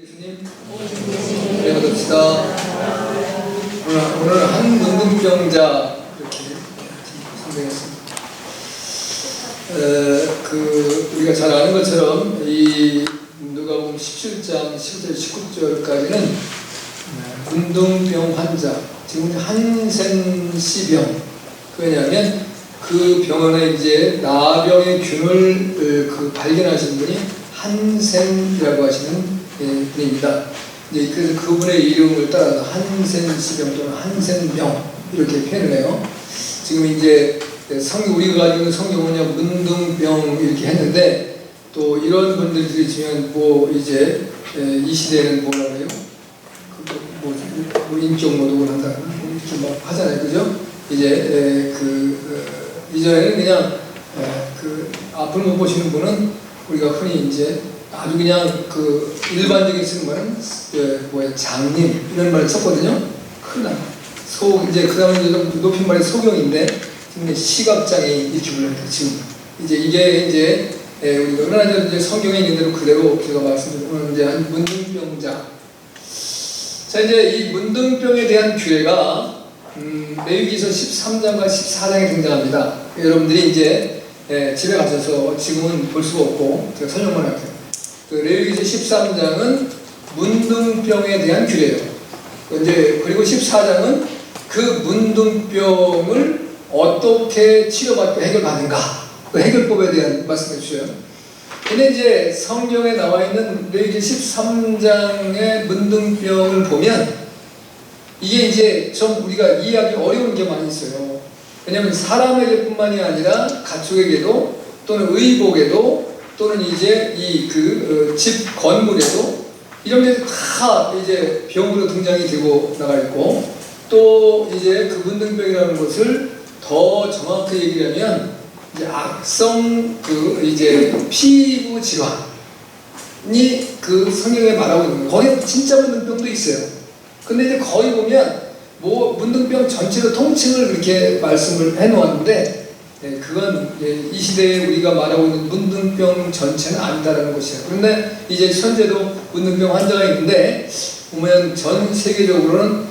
예수님, 기도합시다. 오늘 한 문둥병자 이렇게 선정했습니다. 우리가 잘 아는 것처럼 이 누가복음 17장 10절 19절까지는 문둥병 환자, 지금 한센시병. 왜냐하면 그 병원에 이제 나병의 균을 발견하신 분이 한센이라고 하시는 분입니다. 이제 그래서 그분의 이름을 따라서 한센시병 또는 한센병 이렇게 표현을 해요. 지금 이제 우리가 가지고 있는 성경은 문둥병 이렇게 했는데, 또 이런 분들이 있으면 이제 이 시대에는 뭐라고 해요? 인격 모독을 한다거나 이렇게 막 하잖아요, 그죠? 이제 이전에는 그냥 앞을 못 보시는 분은 우리가 흔히 이제 아주 그냥 일반적인 쓰는 말은 장님 이런 말을 썼거든요. 큰일 이제 그 다음에 높임말이 소경인데 지금 시각장애인 이렇게 불러요. 지금 이제 이게 이제 우리가 그러나 이제 성경에 있는 대로 그대로 제가 말씀드리면 이제 한 문둥병자. 자, 이제 이 문둥병에 대한 규례가 레위기서 13장과 14장에 등장합니다. 여러분들이 이제 집에 가셔서 지금은 볼 수가 없고 제가 설명만 할게요. 레위기서 13장은 문둥병에 대한 규례예요. 그리고 14장은 그 문둥병을 어떻게 치료받고 해결받는가, 그 해결법에 대한 말씀해 주셔요. 근데 이제 성경에 나와 있는 레위기서 13장의 문둥병을 보면 이게 이제 좀 우리가 이해하기 어려운 게 많이 있어요. 왜냐하면 사람에게뿐만이 아니라 가축에게도 또는 의복에도 또는 이제 집 건물에도 이런 게 다 이제 병으로 등장이 되고 나가 있고, 또 이제 그 문둥병이라는 것을 더 정확히 얘기하면 이제 악성 이제 피부 질환이 성경에 말하고 있는 거예요. 거기 진짜 문둥병도 있어요. 근데 이제 거의 보면 문둥병 전체로 통칭을 그렇게 말씀을 해놓았는데, 그건 이 시대에 우리가 말하고 있는 문둥병 전체는 아니다라는 것이에요. 그런데 이제 현재도 문둥병 환자가 있는데 보면 전 세계적으로는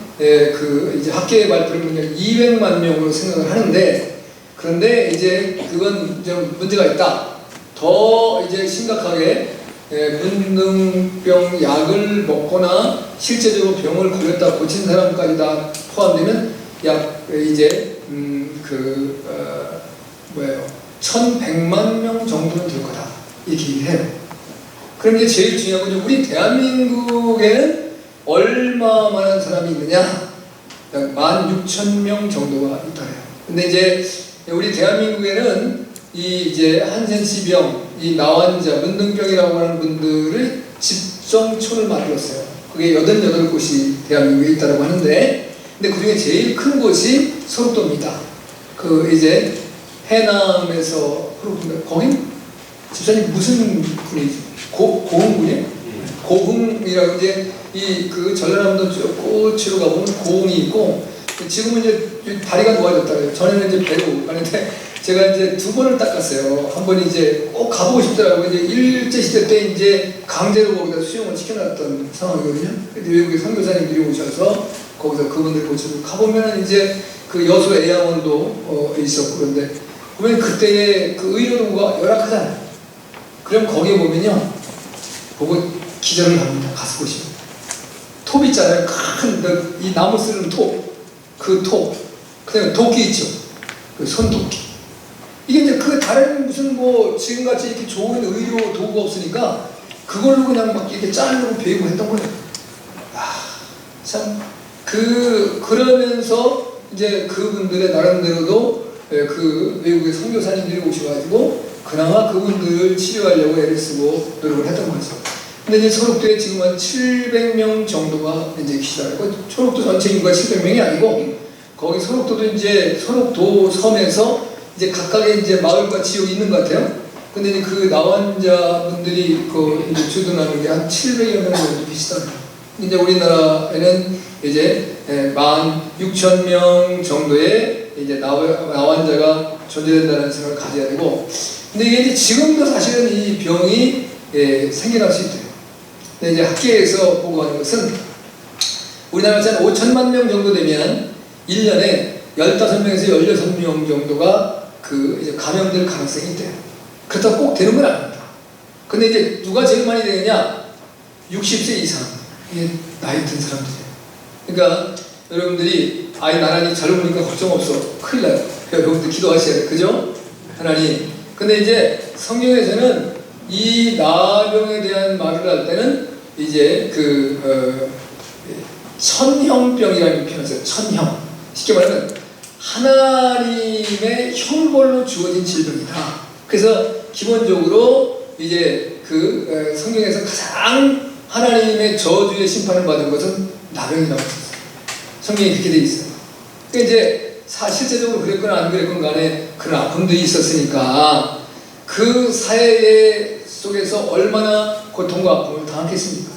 이제 학계의 발표를 보면 200만 명으로 생각을 하는데, 그런데 이제 그건 좀 문제가 있다. 더 이제 심각하게 문둥병 약을 먹거나 실제적으로 병을 걸렸다 고친 사람까지 다 포함되면 약 이제 1100만 명 정도는 될 거다 이렇게 얘기해요. 그럼 이제 제일 중요한 건 우리 대한민국에는 얼마만한 사람이 있느냐? 약 16,000명 정도가 있다래요. 근데 이제 우리 대한민국에는 이제 한센시병, 이 나환자, 문둥병이라고 하는 분들의 집정촌을 만들었어요. 그게 88곳이 대한민국에 있다고 하는데, 근데 그 중에 제일 큰 곳이 소록도입니다. 이제 해남에서 거기 집사님 무슨 군이지? 고흥군이에요? 고흥이라고 이제 전라남도 꼬치로 가보면 고흥이 있고, 지금은 이제 다리가 놓아졌다고요. 전에는 이제 배로 가는데 제가 이제 2번을 닦았어요. 한 번이 이제 꼭 가보고 싶더라고요. 이제 일제시대 때 이제 강제로 거기다 수용을 시켜놨던 상황이거든요. 근데 외국의 선교사님들이 오셔서 거기서 그분들 모시고 가보면 이제 여수 애양원도 있었고, 그런데 보면 그때의 의료도가 열악하잖아요. 그럼 거기에 보면요, 보고 기절을 합니다. 가서 보시면 톱 있잖아요. 큰 이 나무 쓰는 톱, 그 다음에 도끼 있죠. 손도끼. 이게 이제 다른 무슨 지금같이 이렇게 좋은 의료 도구가 없으니까 그걸로 그냥 막 이렇게 자르고 베이고 했던 거예요. 참 그러면서 이제 그분들의 나름대로도 외국의 선교사님들이 오셔가지고 그나마 그분들을 치료하려고 애를 쓰고 노력을 했던 거죠. 근데 이제 소록도에 지금 한 700명 정도가 이제 계시더라고요. 소록도 전체 인구가 700명이 아니고, 거기 소록도도 이제 소록도 섬에서 이제 각각의 이제 마을과 지역이 있는 것 같아요. 근데 이제 그 나환자분들이 이제 주둔하는 게 한 700여 명 정도 계시더라고요. 이제 우리나라에는 이제 16,000명 정도의 이제 나환자가 존재된다는 생각을 가져야 되고, 근데 이게 이제 지금도 사실은 이 병이 생겨날 수 있대요. 근데 이제 학계에서 보고하는 것은 우리나라 한 5천만 명 정도 되면 1년에 15명에서 16명 정도가 이제 감염될 가능성이 있대요. 그렇다고 꼭 되는 건 아닙니다. 근데 이제 누가 제일 많이 되느냐? 60세 이상. 이게 나이 든 사람들이에요. 그러니까 여러분들이 나란히 젊으니까 걱정 없어. 큰일 나요. 여러분들 기도하셔야 돼요. 그죠? 하나님. 근데 이제 성경에서는 이 나병에 대한 말을 할 때는 이제 천형병이라는 표현을 써요. 천형. 쉽게 말하면 하나님의 형벌로 주어진 질병이다. 그래서 기본적으로 이제 성경에서 가장 하나님의 저주의 심판을 받은 것은 나병이 나왔어요. 성경이 그렇게 돼 있어요. 그러니까 이제 실제적으로 그랬건 안 그랬건 간에 그런 아픔들이 있었으니까 그 사회 속에서 얼마나 고통과 아픔을 당했겠습니까?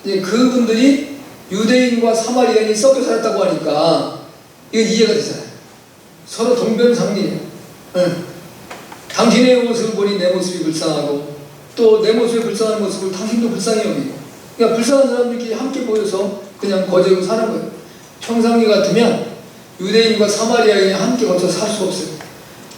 이제 그분들이 유대인과 사마리아인이 섞여 살았다고 하니까 이건 이해가 되잖아요. 서로 동변상리예요. 당신의 모습을 보니 내 모습이 불쌍하고 또 내 모습의 불쌍한 모습을 당신도 불쌍히 여기고, 그러니까 불쌍한 사람들끼리 함께 모여서 그냥 거저고 사는 거예요. 평상시 같으면 유대인과 사마리아인이 함께 거쳐 살 수가 없어요.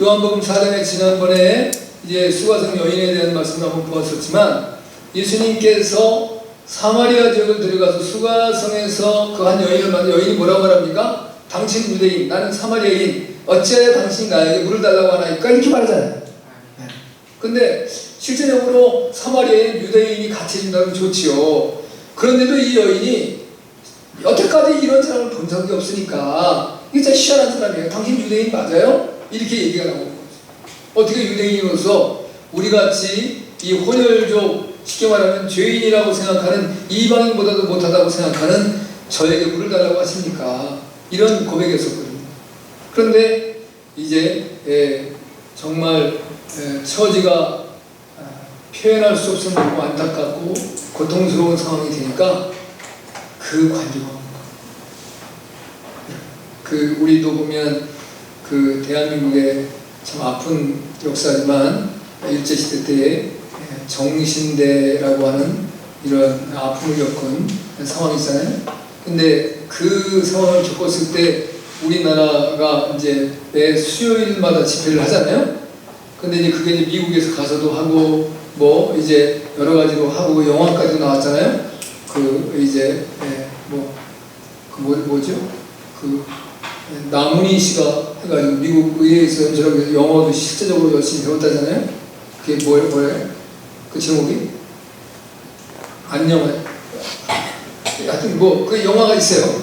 요한복음 4장에 지난번에 이제 수가성 여인에 대한 말씀을 한번 보았었지만, 예수님께서 사마리아 지역을 들어가서 수가성에서 그 한 여인을 만나, 여인이 뭐라고 말합니까? 당신 유대인, 나는 사마리아인, 어찌하여 당신이 나에게 물을 달라고 하나이까? 이렇게 말하잖아요. 근데 실제적으로 사마리아인 유대인이 같이 해준다면 좋지요. 그런데도 이 여인이 여태까지 이런 사람을 본 적이 없으니까 이게 진짜 희한한 사람이에요. 당신 유대인 맞아요? 이렇게 얘기가 나오는 거죠. 어떻게 유대인으로서 우리같이 이 혼혈족, 쉽게 말하면 죄인이라고 생각하는, 이방인보다도 못하다고 생각하는 저에게 물을 달라고 하십니까? 이런 고백이었었거든요. 그런데 이제 정말 처지가 표현할 수 없을 만큼 안타깝고 고통스러운 상황이 되니까 그 관계가 우리도 보면 대한민국의 참 아픈 역사지만 일제시대 때에 정신대라고 하는 이런 아픔을 겪은 상황이 있잖아요. 근데 그 상황을 겪었을 때 우리나라가 이제 매 수요일마다 집회를 하잖아요. 근데 이제 그게 이제 미국에서 가서도 하고 뭐 이제 여러 가지로 하고 영화까지 나왔잖아요. 뭐죠? 나문희 씨가 해가지고 미국 의회에서 저렇게 영어도 실제적으로 열심히 배웠다잖아요. 그게 뭐예요? 그 제목이? 안녕하요. 하여튼 그 영화가 있어요.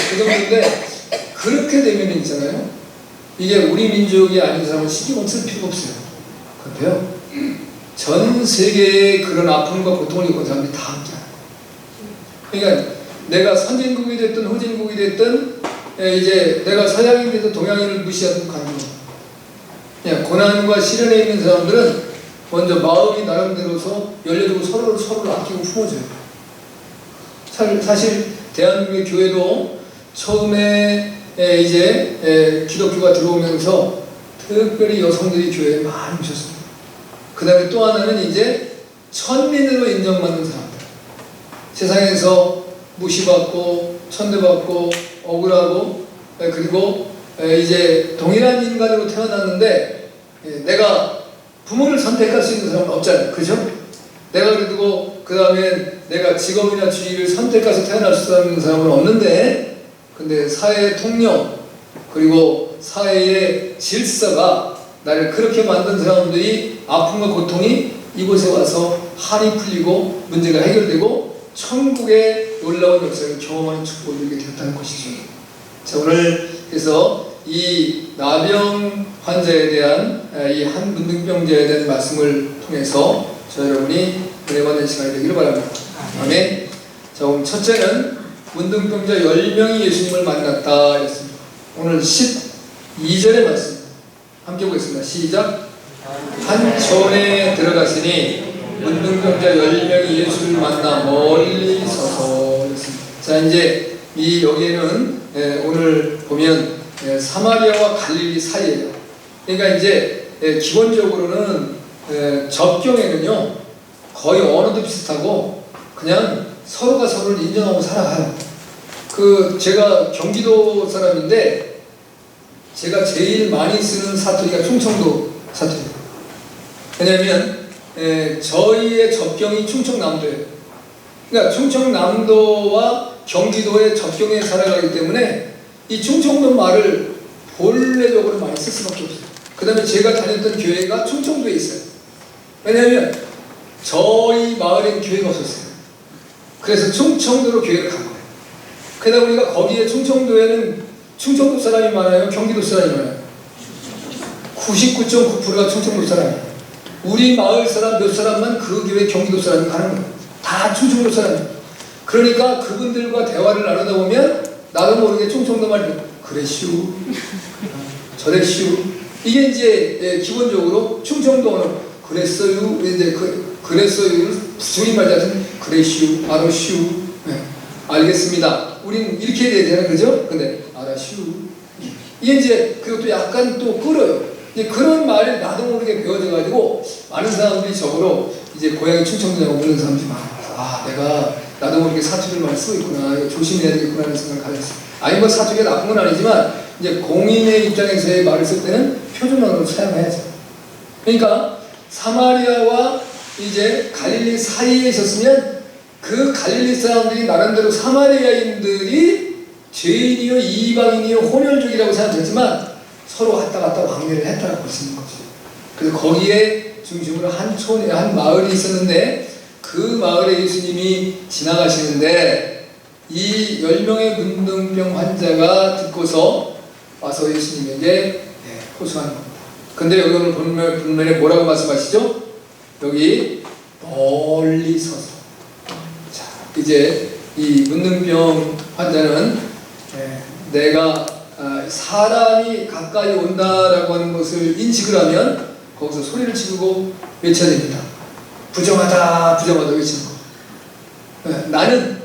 그 정도인데 그렇게 되면 있잖아요. 이게 우리 민족이 아닌 사람은 신경 쓸 필요가 없어요. 그런데요, 전 세계의 그런 아픔과 고통을 겪은 사람들이 다 함께하는 거예요. 그러니까 내가 선진국이 됐든 후진국이 됐든 이제 내가 서양인이 돼서 동양인을 무시하는 관계. 그냥 고난과 시련에 있는 사람들은 먼저 마음이 나름대로서 열려두고 서로를 아끼고 품어줘요. 사실 대한민국의 교회도 처음에 이제 기독교가 들어오면서 특별히 여성들이 교회에 많이 오셨습니다. 그 다음에 또 하나는 이제 천민으로 인정받는 사람들, 세상에서 무시받고 천대받고 억울하고 그리고 이제 동일한 인간으로 태어났는데 내가 부모를 선택할 수 있는 사람은 없잖아요. 그죠? 내가 그래도 그 다음에 내가 직업이나 주의를 선택해서 태어날 수 있는 사람은 없는데, 근데 사회의 통념 그리고 사회의 질서가 나를 그렇게 만든 사람들이 아픔과 고통이 이곳에 와서 한이 풀리고 문제가 해결되고 천국의 놀라운 역사를 경험하는 축복을 누리게 되었다는 것이죠. 자, 오늘 그래서 이 나병 환자에 대한 이 한 문둥병자에 대한 말씀을 통해서 저 여러분이 은혜 받는 시간이 되기를 바랍니다. 아멘. 자, 그럼 첫째는 문둥병자 10명이 예수님을 만났다 했습니다. 오늘 12절의 말씀 함께 보겠습니다. 시작. 한 초원에 들어가시니 문둥병자 10명이 예수를 만나 멀리 서서 했습니다. 자, 이제 여기에는 오늘 보면 사마리아와 갈릴리 사이예요. 그러니까 이제 기본적으로는 접경에는요 거의 언어도 비슷하고 그냥 서로가 서로를 인정하고 살아가요. 제가 경기도 사람인데 제가 제일 많이 쓰는 사투리가 충청도 사투리예요. 왜냐하면 저희의 접경이 충청남도예요. 그러니까 충청남도와 경기도의 접경에 살아가기 때문에 이 충청도 말을 본래적으로 많이 쓸 수밖에 없어요. 그 다음에 제가 다녔던 교회가 충청도에 있어요. 왜냐하면 저희 마을엔 교회가 없었어요. 그래서 충청도로 교회를 간 거예요. 그러다 보니까 거기에 충청도에는 충청도 사람이 많아요? 경기도 사람이 많아요? 99.9%가 충청도 사람이에요. 우리 마을 사람 몇 사람만 그 교회 경기도 사람이 가는 거예요. 다 충청도 사람이에요. 그러니까 그분들과 대화를 나누다 보면 나도 모르게 충청도 말이 그랬슈, 저랬슈. 이게 이제 기본적으로 충청도 언어 그랬어요. 이제 그랬어요를 줄임말 같은 그랬슈, 알았슈. 네. 알겠습니다. 우린 이렇게 해야 되잖아요, 그죠? 근데 알았슈. 이게 이제 그것도 약간 또 끌어요. 이제 그런 말을 나도 모르게 배워져가지고 많은 사람들이 저보러 이제 고향이 충청도냐고 묻는 사람들이 많아요. 아, 내가 나도 모르게 사투리를 많이 쓰고 있구나. 이거 조심해야 되겠구나 하는 생각을 가졌어요. 아니 뭐 사투리가 나쁜 건 아니지만 이제 공인의 입장에서의 말을 쓸 때는 표준어로 사용해야죠. 그러니까 사마리아와 이제 갈릴리 사이에 있었으면 그 갈릴리 사람들이 나름대로 사마리아인들이 죄인이요 이방인이요 혼혈족이라고 생각했지만 서로 왔다 갔다 왕래를 했다라고 볼 수 있는 거죠. 그래서 거기에 중심으로 한 마을이 있었는데 그 마을에 예수님이 지나가시는데 이 10명의 문둥병 환자가 듣고서 와서 예수님에게 호소하는 겁니다. 근데 여기 오늘 본문에 뭐라고 말씀하시죠? 여기 멀리 서서. 자, 이제 이 문둥병 환자는 내가 사람이 가까이 온다라고 하는 것을 인식을 하면 거기서 소리를 지르고 외쳐야 됩니다. 부정하다, 부정하다 외치는 거. 나는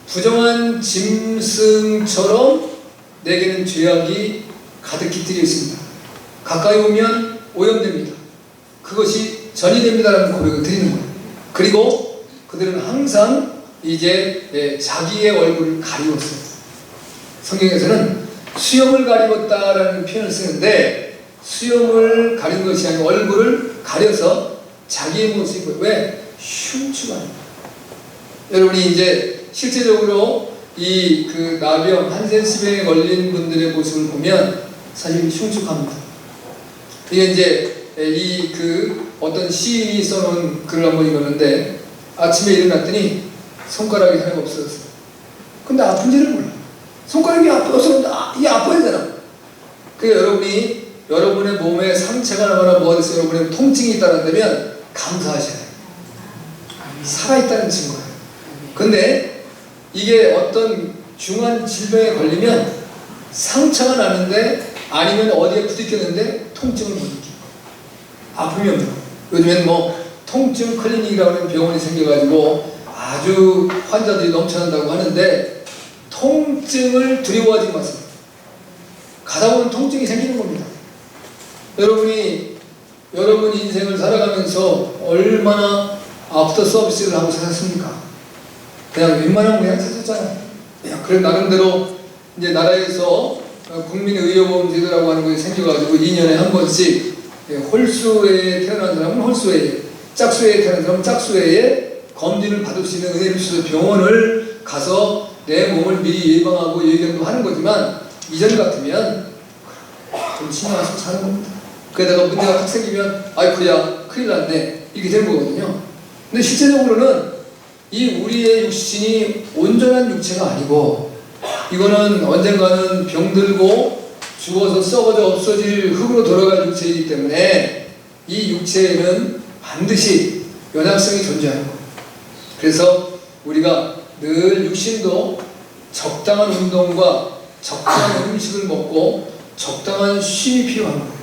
부정한 짐승처럼 내게는 죄악이 가득 깃들여 있습니다. 가까이 오면 오염됩니다. 그것이 전이 됩니다라는 고백을 드리는 거예요. 그리고 그들은 항상 이제 자기의 얼굴을 가리웠어요. 성경에서는 수염을 가리웠다라는 표현을 쓰는데 수염을 가린 것이 아니라 얼굴을 가려서 자기의 모습이 왜? 흉측하니까. 여러분이 이제 실제적으로 그 나병 한센스병에 걸린 분들의 모습을 보면 사실 흉측합니다. 이게 이제 어떤 시인이 써놓은 글을 한번 읽었는데 아침에 일어났더니 손가락이 하나가 없어졌어요. 근데 아픈지를 몰라. 손가락이 없어졌는데 이게 아파야 되나? 그러니까 여러분의 몸에 상처가 나거나 뭐가 돼서 여러분의 통증이 있다면 감사하셔야 돼요. 살아있다는 증거예요. 근데 이게 어떤 중한 질병에 걸리면 상처가 나는데 아니면 어디에 부딪혔는데 통증을 못 느끼고 아픔이 없는 거예요. 요즘엔 뭐 통증 클리닉이라고 하는 병원이 생겨가지고 아주 환자들이 넘쳐난다고 하는데 통증을 두려워하지 마세요. 가다 보면 통증이 생기는 겁니다. 여러분 인생을 살아가면서 얼마나 아프터 서비스를 하고 사셨습니까? 그냥 웬만하면 그냥 사셨잖아요. 그래 나름대로 이제 나라에서 국민의료보험 제도라고 하는 것이 생겨가지고 2년에 한 번씩 홀수에 태어난 사람은 홀수에, 짝수에 태어난 사람은 짝수에 검진을 받을 수 있는 은혜를 주셔서 병원을 가서 내 몸을 미리 예방하고 예견도 하는 거지만 이전 같으면 좀 신경하시고 사는 겁니다. 그러다가 문제가 딱 생기면 아이쿠야 큰일 났네 이렇게 되는 거거든요. 근데 실제적으로는 이 우리의 육신이 온전한 육체가 아니고 이거는 언젠가는 병들고 죽어서 썩어져 없어질 흙으로 돌아갈 육체이기 때문에 이 육체에는 반드시 연약성이 존재하는 거예요. 그래서 우리가 늘 육신도 적당한 운동과 적당한 음식을 먹고 적당한 쉼이 필요한 거예요.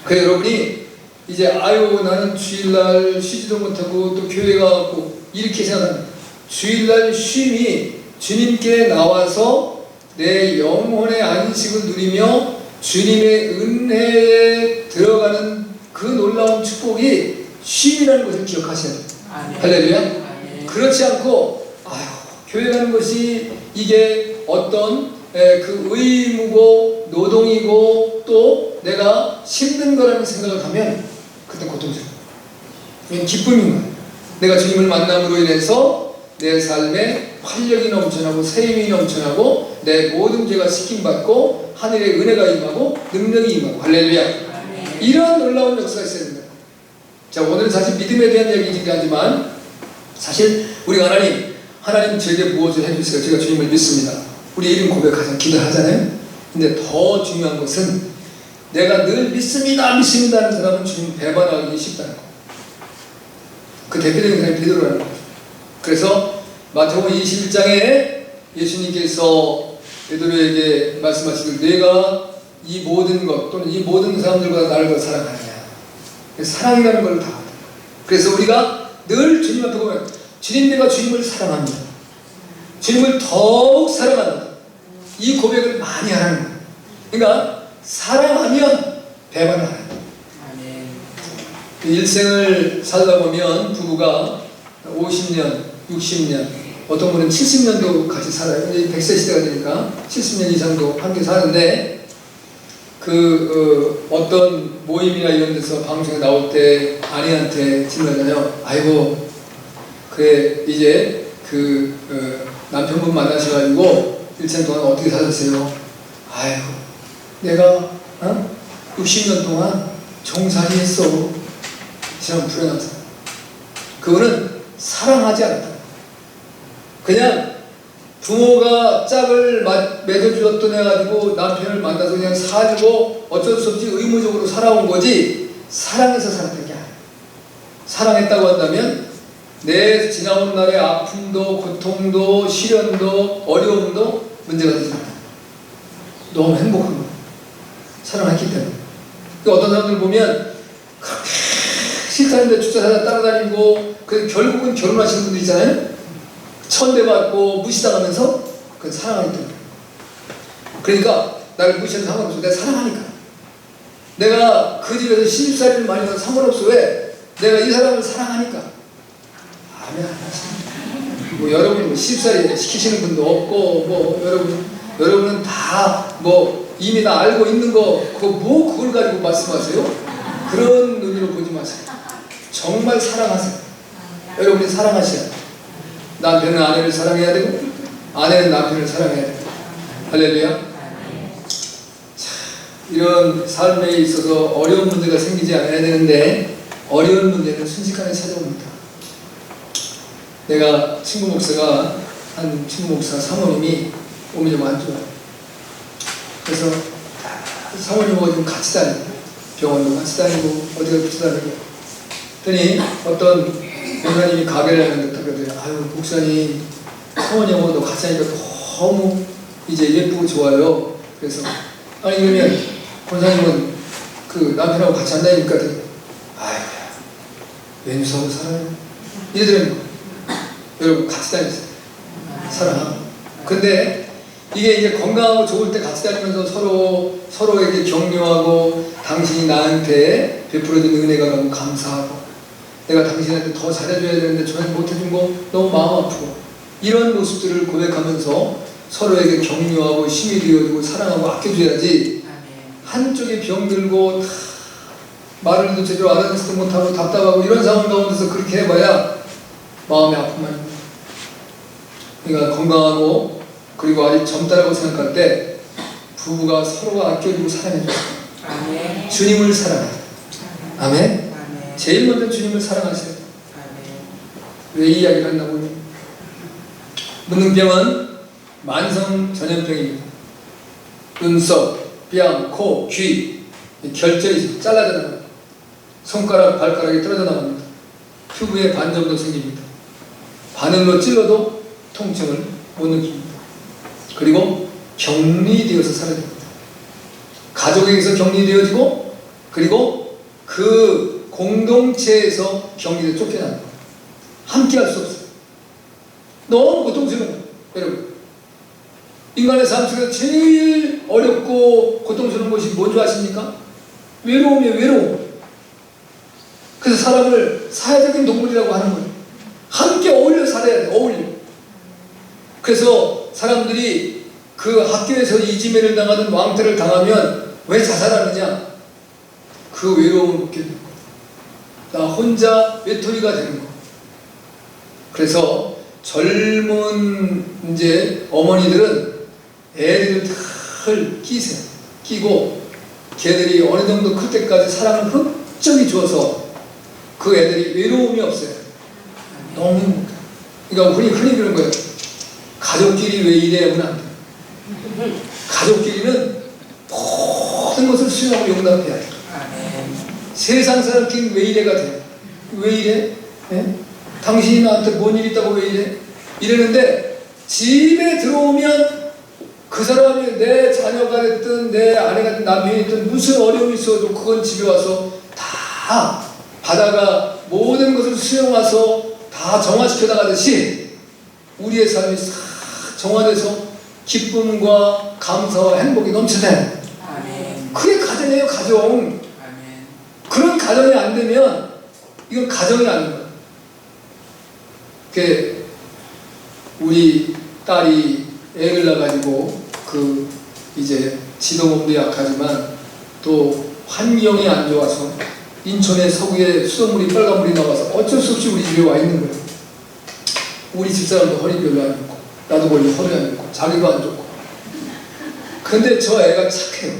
그래서 여러분이 이제 나는 주일날 쉬지도 못하고 또 교회 가고 이렇게 생각하는 주일날 쉼이 주님께 나와서 내 영혼의 안식을 누리며 주님의 은혜에 들어가는 그 놀라운 축복이 쉼이라는 것을 기억하셔야 돼요. 할렐루야. 그렇지 않고 교회 가는 것이 이게 어떤 그 의무고 노동이고 또 내가 힘든 거라는 생각을 하면 그때 고통스러워. 이건 기쁨인 거예요. 내가 주님을 만남으로 인해서 내 삶에 활력이 넘쳐나고 새 힘이 넘쳐나고 내 모든 죄가 씻김받고 하늘의 은혜가 임하고 능력이 임하고 할렐루야. 이런 놀라운 역사가 있어야 된다. 자, 오늘은 사실 믿음에 대한 이야기이긴 하지만 사실 우리 하나님 제게 무엇을 해주세요. 제가 주님을 믿습니다. 우리 이름 고백하자 기도하잖아요. 근데 더 중요한 것은 내가 늘 믿습니다 하는 사람은 주님 배반하기 쉽다는 거. 그 대표적인 사람이 베드로라는 거죠. 그래서 마태복음 21장에 예수님께서 베드로에게 말씀하시길 내가 이 모든 것 또는 이 모든 사람들보다 나를 더 사랑하느냐. 사랑이라는 걸 다. 그래서 우리가 늘 주님 앞에 보면 주님 내가 주님을 사랑합니다. 주님을 더욱 사랑한다. 이 고백을 많이 하는 거예요. 그러니까 사랑하면 배반을 안 한다. 일생을 살다 보면 부부가 50년, 60년, 어떤 분은 70년도 같이 살아요. 이제 100세 시대가 되니까 70년 이상도 함께 사는데 어떤 모임이나 이런 데서 방송에 나올 때 아내한테 질문하잖아요. 아이고 그래 이제 남편분 만나셔가지고 일생 동안 어떻게 사셨어요? 아이고 내가 60년 동안 종살이 했어. 참 불행한 사람. 그거는 사랑하지 않았다. 그냥 부모가 짝을 맺어주었던 해가지고 남편을 만나서 그냥 살고 어쩔 수 없이 의무적으로 살아온 거지 사랑해서 살았던 게 아니야. 사랑했다고 한다면 내 지나온 날의 아픔도 고통도 시련도 어려움도 문제가 되지 않아. 너무 행복한 거야. 사랑했기 때문에. 어떤 사람들 보면 그렇게 싫다는데 주차사자 따라다니고 결국은 결혼하시는 분들 있잖아요. 천대받고 무시당하면서 그건 사랑하기 때문에. 그러니까 나를 무시해도 상관없어. 내가 사랑하니까. 내가 그 집에서 시집살이를 많이 해서 상관없어. 왜? 내가 이 사람을 사랑하니까. 뭐 여러분이 시집살이 시키시는 분도 없고 여러분은 다 이미 다 알고 있는 거 그걸 가지고 말씀하세요? 그런 눈으로 보지 마세요. 정말 사랑하세요. 여러분이 사랑하셔야 돼요. 남편은 아내를 사랑해야 되고 아내는 남편을 사랑해야 돼요. 할렐루야. 자, 이런 삶에 있어서 어려운 문제가 생기지 않아야 되는데 어려운 문제는 순식간에 찾아옵니다. 내가 친구 목사 사모님이 몸이 좀 안 좋아요. 그래서 사모님하고 좀 같이 다니고 병원도 같이 다니고 어디가 같이 다니고 그랬더니 어떤 목사님이 가게를 하는데 그러더래요. 아유 목사님 사모님하고도 같이 다니니까 너무 이제 예쁘고 좋아요. 그래서 아니 그러면 권사님은 남편하고 같이 안 다니니까 아유 왼수하고 살아요. 이러더라는 거예요. 여러분 같이 다니세요. 사랑하고. 근데 이게 이제 건강하고 좋을 때 같이 다니면서 서로에게 격려하고 당신이 나한테 베풀어준 은혜가 너무 감사하고 내가 당신한테 더 잘해줘야 되는데 저한테 못해준 거 너무 마음 아프고 이런 모습들을 고백하면서 서로에게 격려하고 힘이 되어주고 사랑하고 아껴줘야지. 한쪽이 병들고 말을 도 제대로 알아듣지도 못하고 답답하고 이런 상황 가운데서 그렇게 해봐야 마음의 아픔만 있는. 그러니까 건강하고 그리고 아직 젊다라고 생각할 때 부부가 서로가 아껴주고 사랑해줘요. 주님을 사랑해요. 아멘. 제일 먼저 주님을 사랑하세요. 왜 이 이야기를 한다고요? 문둥병은 만성 전염병입니다. 눈썹, 뺨, 코, 귀 결절이 잘라져 나갑니다. 손가락, 발가락이 떨어져 나갑니다. 피부에 반점도 생깁니다. 바늘로 찔러도 통증을 못 느낍니다. 그리고 격리되어서 사라집니다. 가족에게서 격리되어지고 그리고 그 공동체에서 격리되어 쫓겨납니다. 함께 할 수 없어요. 너무 고통스러운 거예요. 여러분 인간의 삶 속에서 제일 어렵고 고통스러운 것이 뭔지 아십니까? 외로움이에요. 외로움. 그래서 사람을 사회적인 동물이라고 하는 거예요. 함께 어울려 살아야 돼. 어울려. 그래서 사람들이 그 학교에서 이지매를 당하든 왕따를 당하면 왜 자살하느냐? 그 외로움을 못 견디는 거예요. 나 혼자 외톨이가 되는 거. 그래서 젊은 이제 어머니들은 애들을 잘 끼세요. 끼고 걔들이 어느 정도 클 때까지 사랑을 흡족히 줘서 그 애들이 외로움이 없어요. 너무 행복해. 그러니까 우리 흔히 그런 거예요. 가족끼리 왜 이래 하면 안 돼요. 가족끼리는 모든 것을 수용하고 용납해야 돼요. 세상 사람끼리 왜 이래가 돼요. 왜 이래? 네? 당신이 나한테 뭔 일 있다고 왜 이래? 이러는데 집에 들어오면 그 사람이 내 자녀가 됐든 내 아내가 됐든 남편이 됐든 무슨 어려움이 있어도 그건 집에 와서 다 바다가 모든 것을 수용해서 다 정화시켜 나가듯이 우리의 삶이 싹 정화돼서 기쁨과 감사와 행복이 넘치네. 그게 가정이에요. 가정. 그런 가정이 안 되면 이건 가정이 아닌 거야. 그 우리 딸이 애를 낳아가지고 그 이제 지도 몸도 약하지만 또 환경이 안 좋아서 인천의 서구에 수돗물이 빨간물이 나와서 어쩔 수 없이 우리 집에 와 있는 거예요. 우리 집사람도 허리 별로 안 좋고 나도 원래 허리 안 좋고 자기도 안 좋고. 그런데 저 애가 착해요.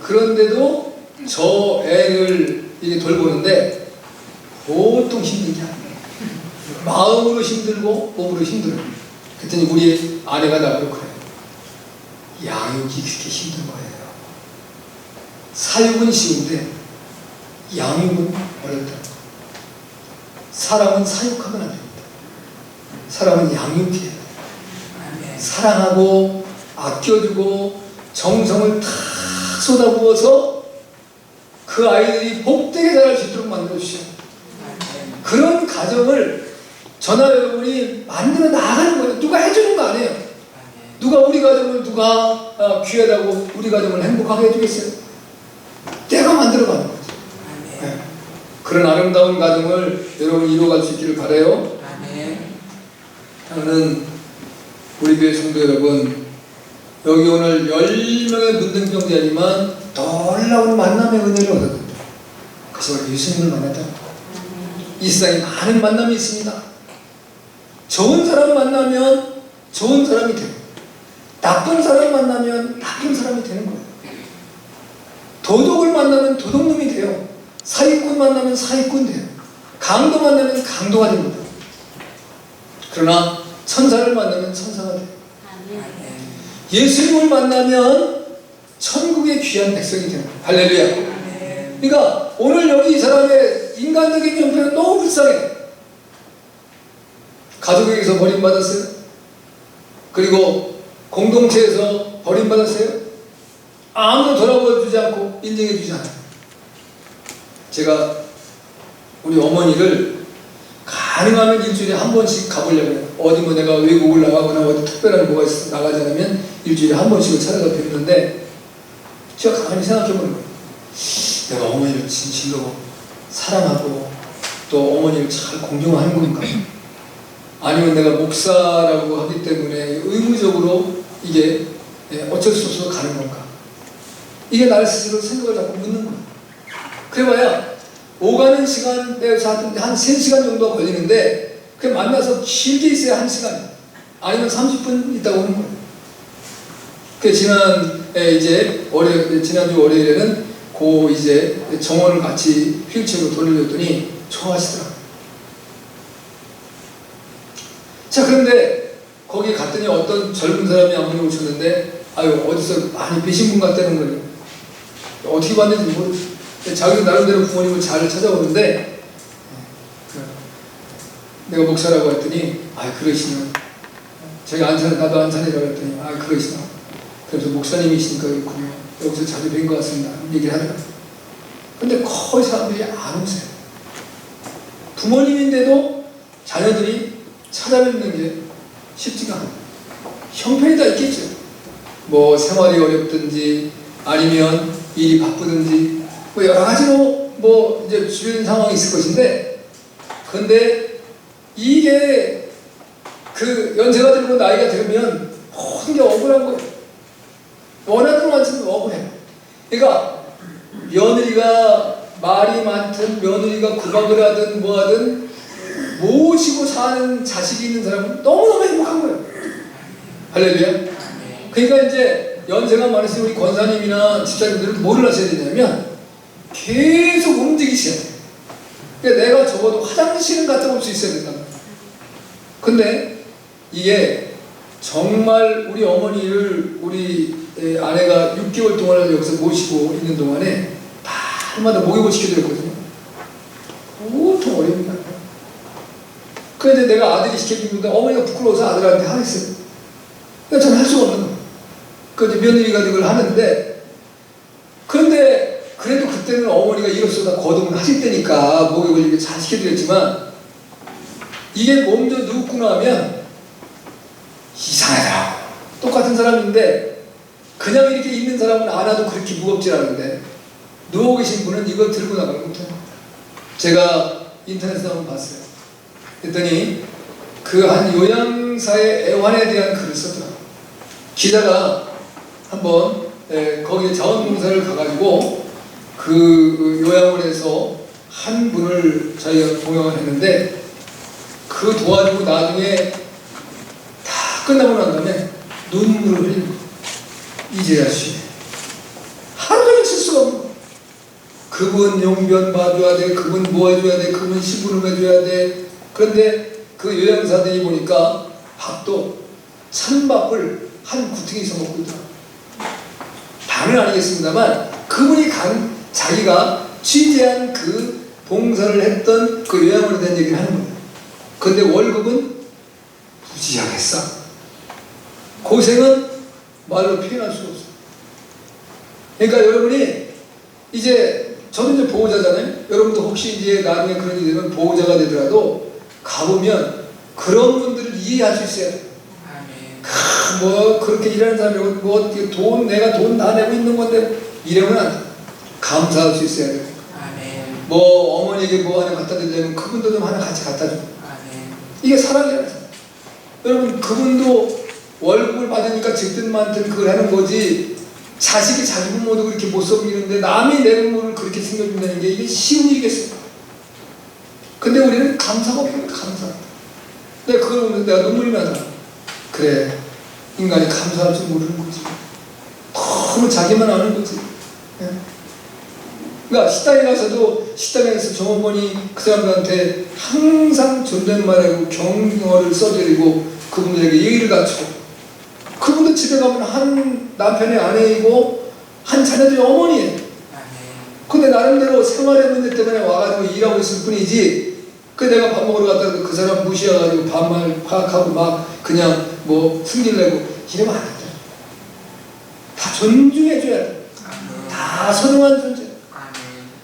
그런데도 저 애를 이게 돌보는데 보통 힘든 게 아니에요. 마음으로 힘들고 몸으로 힘들어요. 그랬더니 우리 아내가 나보고 그래요. 양육이 그렇게 힘든 거예요. 사육은 쉬운데 양육은 어렵다. 사람은 사육하면 안 됩니다. 사람은 양육해야 돼요. 사랑하고 아껴주고 정성을 다 쏟아부어서 그 아이들이 복되게 자랄 수 있도록 만들어주셔요. 그런 가정을 저나 여러분이 만들어 나가는 거예요. 누가 해주는 거 아니에요. 누가 우리 가정을 누가 귀하다고 우리 가정을 행복하게 해주겠어요. 내가 만들어가는 거죠. 네. 그런 아름다운 가정을 여러분 이루어갈 수 있기를 바라요. 저는 우리 교회 성도 여러분, 여기 오늘 10명의 문둥병자지만 놀라운 만남의 은혜를 얻었는데 그래서 우리 예수님을 만났다. 이 세상에 많은 만남이 있습니다. 좋은 사람 만나면 좋은 사람이 되고 나쁜 사람 만나면 나쁜 사람이 되는 거예요. 도덕을 만나면 도덕놈이 돼요. 사기꾼 만나면 사기꾼 돼요. 강도 만나면 강도가 됩니다. 그러나 천사를 만나면 천사가 돼요. 예수님을 만나면 천국의 귀한 백성이 돼요. 할렐루야. 그러니까 오늘 여기 이 사람의 인간적인 형편은 너무 불쌍해. 가족에게서 버림받았어요. 그리고 공동체에서 버림받았어요. 아무도 돌아보지 않고 인정해 주지 않아요. 제가 우리 어머니를 가능하면 일주일에 한 번씩 가보려고 해요. 어디 뭐 내가 외국을 나가거나 어디 특별한 뭐가 있어 나가지 않으면 일주일에 한 번씩을 찾아가 뵙는데 제가 가만히 생각해 보는 거예요. 내가 어머니를 진실로 사랑하고 또 어머니를 잘 공경하는 건가? 아니면 내가 목사라고 하기 때문에 의무적으로 이게 어쩔 수 없어서 가는 건가? 이게 나를 스스로 생각을 자꾸 묻는 거예요. 그래봐야 오가는 시간에서 한 3시간 정도가 걸리는데 그 만나서 길게 있어야 1시간 아니면 30분 있다고 오는 거예요. 그 지난주 월요일에는 이제 정원을 같이 휠체어로 돌려줬더니 좋아하시더라고요. 자, 그런데 거기 갔더니 어떤 젊은 사람이 한 분이 오셨는데 아유 어디서 많이 뵈신 분 같다는 거예요. 어떻게 봤는지 모르겠어요. 자기 나름대로 부모님을 잘 찾아오는데 내가 목사라고 했더니 그러시면 제가 안산 나도 안산이라고 했더니 그러시나 그래서 목사님이시니까 그렇군요. 여기서 자주 뵌 것 같습니다. 얘기를 하더라고요. 근데 거의 사람들이 안 오세요. 부모님인데도 자녀들이 찾아뵙는 게 쉽지가 않아요. 형편이 다 있겠죠. 뭐 생활이 어렵든지 아니면 일이 바쁘든지 뭐 여러 가지로 뭐 이제 주변 상황이 있을 것인데 근데 이게 그 연세가 들고 나이가 들면 모든 게 억울한 거예요. 원하는 만큼 억울해요. 그러니까 며느리가 말이 많든 며느리가 구박을 하든 뭐 하든 모시고 사는 자식이 있는 사람은 너무너무 행복한 거예요. 할렐루야. 그러니까 이제 연세가 많으신 우리 권사님이나 집사님들은 뭐를 하셔야 되냐면 계속 움직이셔야 돼요. 그러니까 내가 적어도 화장실은 갔다 올 수 있어야 된단 말이에요. 근데 이게 정말 우리 어머니를 우리 아내가 6개월 동안 여기서 모시고 있는 동안에 달마다 목욕을 시켜드렸거든요. 보통 어렵니다. 그런데 내가 아들이 시켜주는데 어머니가 부끄러워서 아들한테 하겠어요. 그러니까 저는 할 수가 없는 거예요. 그런데 며느리가 그걸 하는데, 그런데 그래도 그때는 어머니가 이로써 다 거듭을 하실 때니까 목욕을 이렇게 잘 시켜드렸지만, 이게 몸도 눕고 나면 이상하더라고. 똑같은 사람인데 그냥 이렇게 있는 사람은 안 와도 그렇게 무겁지 않은데 누워 계신 분은 이걸 들고 나가는 못해요. 제가 인터넷에 한번 봤어요. 그랬더니 그 한 요양사의 애환에 대한 글을 썼더라고요. 기자가 한번 거기에 자원봉사를 가가지고 그 요양원에서 한 분을 자기가 동영을 했는데, 그 도와주고 나중에 다 끝나고 난 다음에 눈물을 흘리는 거예요. 이제야 쉬네. 하루 종일 쓸 수가 없는 거예요. 그분 용변 봐줘야 돼, 그분 뭐 해줘야 돼, 그분 시부름 해줘야 돼. 그런데 그 요양사들이 보니까 밥도 찬밥을 한 구퉁이서 먹고 있더라고요. 다는 아니겠습니다만 그분이 자기가 취재한 그 봉사를 했던 그 요양원에 대한 얘기를 하는 거예요. 근데 월급은 무지하게 싸. 고생은 말로 표현할 수가 없어요. 그러니까 여러분이 이제 저는 이제 보호자잖아요. 여러분도 혹시 이제 나중에 그런 일이 되면 보호자가 되더라도 가보면 그런 분들을 이해할 수 있어야 돼요. 뭐 그렇게 일하는 사람이 뭐 돈 내가 돈 다 내고 있는 건데 이러면 안 돼. 감사할 수 있어야 돼요. 뭐 어머니에게 뭐 하나 갖다 드리려면 그분도 좀 하나 같이 갖다 줘. 이게 사랑이라는 거죠. 여러분 그분도 월급을 받으니까 즉든만든 그걸 하는 거지, 자식이 자기 부모도 그렇게 못 섬기는데 남이 내 부모를 그렇게 챙겨준다는 게 이게 쉬운 일이겠어요? 근데 우리는 감사가 없는 거예요. 감사. 근데 그걸 보면서 내가 눈물이 나잖아. 그래, 인간이 감사할 줄 모르는 거지. 너무 자기만 아는 거지. 그러니까 식당에 가서도 식당에서 종업원이 그 사람들한테 항상 존댓말하고 경어를 써드리고 그분들에게 예의를 갖추고, 그분들 집에 가면 한 남편의 아내이고 한 자녀들의 어머니예요. 근데 나름대로 생활의 문제 때문에 와가지고 일하고 있을 뿐이지, 그 내가 밥 먹으러 갔다 그 사람 무시해가지고 반말 파악하고 막 그냥 뭐 승질내고 이러면 안 돼. 다 존중해줘야 돼. 다 선응한 존재.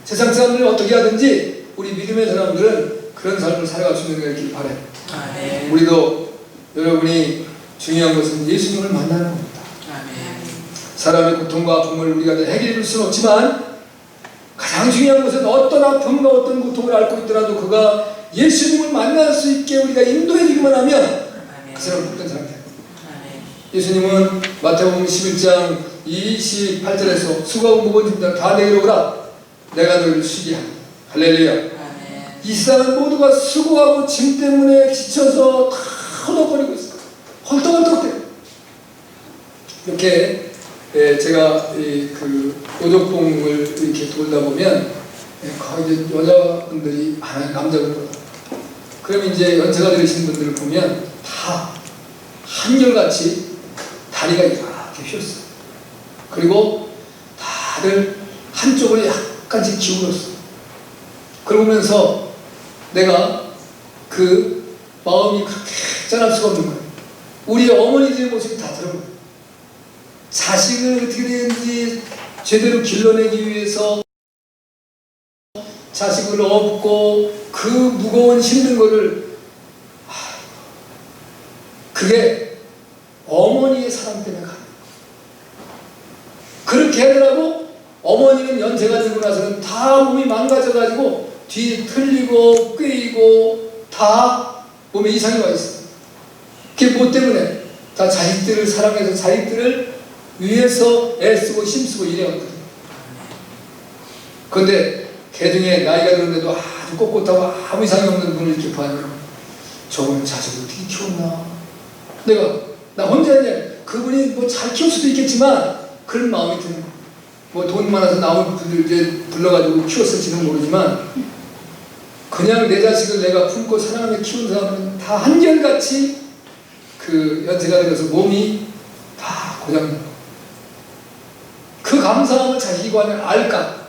세상 사람들이 어떻게 하든지 우리 믿음의 사람들은 그런 삶을 살아갈 수 있는 걸 이렇게 바래요. 우리도 여러분이 중요한 것은 예수님을 만나는 겁니다. 사람의 고통과 아픔을 우리가 해결해 줄 수는 없지만 가장 중요한 것은 어떤 아픔과 어떤 고통을 앓고 있더라도 그가 예수님을 만날 수 있게 우리가 인도해 주기만 하면 그 사람은 복된 사람이 됩니다. 예수님은 마태복음 11장 28절에서 수고하고 무거운 짐들 다 내게로 오라, 내가 너희를 쉬게 하리라. 할렐루야. 이 세상은 모두가 수고하고 짐 때문에 지쳐서 다 허덕거리고 있어요. 헐떡헐떡해요. 이렇게 제가 그 오족봉을 이렇게 돌다 보면 거의 여자분들이 많아요. 남자분보다. 그러면 이제 연세가 되신 분들을 보면 다 한결같이 다리가 이렇게 휘었어요. 그리고 다들 한쪽으로 약간씩 기울었어요. 그러면서 내가 그 마음이 그렇게 짠할 수가 없는 거예요. 우리 어머니들의 모습이 다 들어가요. 자식을 어떻게 되는지 제대로 길러내기 위해서 자식을 업고 그 무거운 힘든 거를, 그게 어머니의 사랑 때문에 가는 거예요. 그렇게 하더라도 어머니는 연세가 들고 나서는 다 몸이 망가져가지고 뒤에 틀리고 꿰이고 다 몸에 이상이 와 있어. 그게 뭐 때문에? 다 자식들을 사랑해서 자식들을 위해서 애쓰고 힘쓰고 일해왔거든. 그런데 개중에 나이가 들었는데도 아주 꼿꼿하고 아무 이상이 없는 분을 이렇게 봐요. 저분은 자식을 어떻게 키웠나? 나 혼자 이제 그분이 뭐 잘 키울 수도 있겠지만 그런 마음이 드는 거예요. 뭐 돈 많아서 나온 분들 이제 불러가지고 키웠을지는 모르지만 그냥 내 자식을 내가 품고 사랑하며 키운 사람은 다 한결같이 그 연세가 들어서 몸이 다 고장나. 그 감사함을 자식이 과연 알까?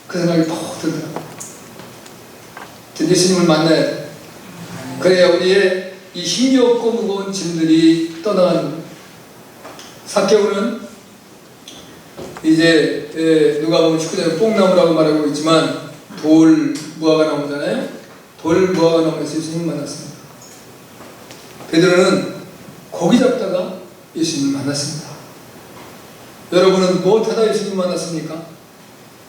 그 생각이 퍽 들더라고요. 예수님을 만나야 돼. 그래야 우리의 이 힘이 없고 무거운 짐들이 떠나가는 거예요. 삭개오는 이제 누가 보면 19장에 뽕나무라고 말하고 있지만 돌 무화과 나무잖아요. 돌 무화과 나무에서 예수님을 만났습니다. 베드로는 고기 잡다가 예수님을 만났습니다. 여러분은 무엇하다 예수님을 만났습니까?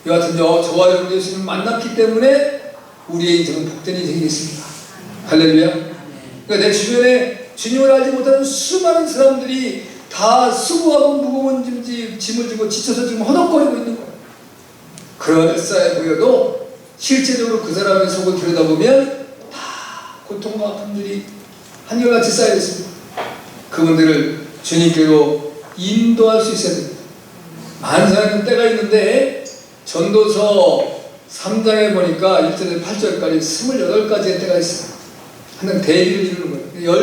여하튼 저와 여러분 예수님을 만났기 때문에 우리의 인생은 복된 인생이 됐습니다. 할렐루야. 그러니까 내 주변에 주님을 알지 못하는 수많은 사람들이 다 수고하고 무거운 짐을 지고 지쳐서 지금 허덕거리고 있는 거예요. 그럴싸해 보여도 실제적으로 그 사람의 속을 들여다보면 다 고통과 아픔들이 한결같이 쌓여 있습니다. 그분들을 주님께로 인도할 수 있어야 됩니다. 만사하는 때가 있는데 전도서 3장에 보니까 1절에서 8절까지 28가지의 때가 있어요. 하나님 대비를 이루는 거예요.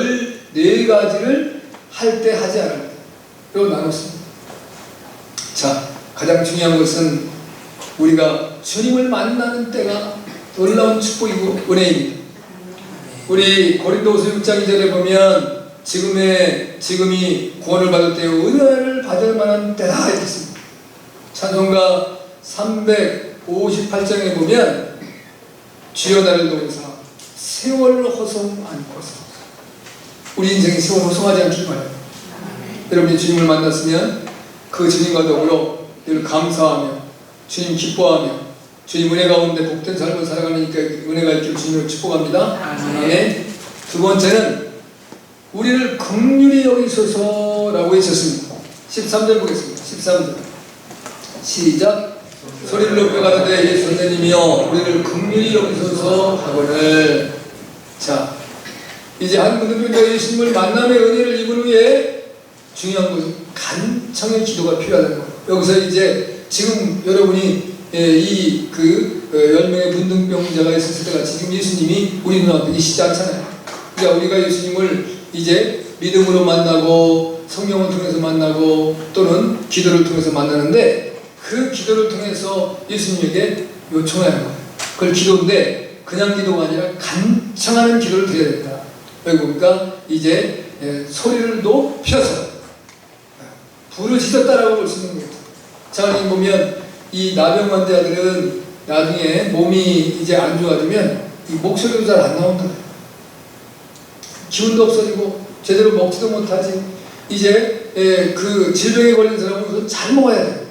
14가지를 할 때 하지 않을 때. 이거 나눴습니다. 자, 가장 중요한 것은 우리가 주님을 만나는 때가 놀라운 축복이고 은혜입니다. 우리 고린도후서 6장 2절에 보면 지금이 구원을 받을 때요 은혜를 받을 만한 때다 이렇게 씁니다. 찬송가 358장에 보면 주여 나를 도우사 세월 허송 않고서 우리 인생이 세월 허송하지 않길 바랍니다. 여러분이 주님을 만났으면 그 주님과 더불어 늘 감사하며 주님 기뻐하며 주님 은혜 가운데 복된 삶을 살아가니까 은혜가 있기를 주님으로 축복합니다. 아멘. 두 번째는 우리를 긍휼히 여기소서라고 했었습니다. 13절 보겠습니다. 13절 시작. 소리를 높여 가로되 예수 선생님이여 우리를 긍휼히 여기소서 하거늘. 자, 이제 한 분들도 예수님을 만남의 은혜를 입은 후에 중요한 것은 간청의 기도가 필요하다는 거예요. 여기서 이제 지금 여러분이 이 10명의 분등병자가 있었을 때 같이 지금 예수님이 우리 눈앞에 계시지 않잖아요. 그러니까 우리가 예수님을 이제 믿음으로 만나고 성령을 통해서 만나고 또는 기도를 통해서 만나는데 그 기도를 통해서 예수님에게 요청해야 하는 거예요. 그걸 기도인데 그냥 기도가 아니라 간청하는 기도를 드려야 된다. 여기 보니까 이제 소리를 높여서 부르짖었다라고 볼 수 있는 거예요. 자, 여기 보면 이 나병 환자들은 나중에 몸이 이제 안 좋아지면 이 목소리도 잘 안 나온다. 기운도 없어지고 제대로 먹지도 못하지. 이제 그 질병에 걸린 사람은 잘 먹어야 돼요.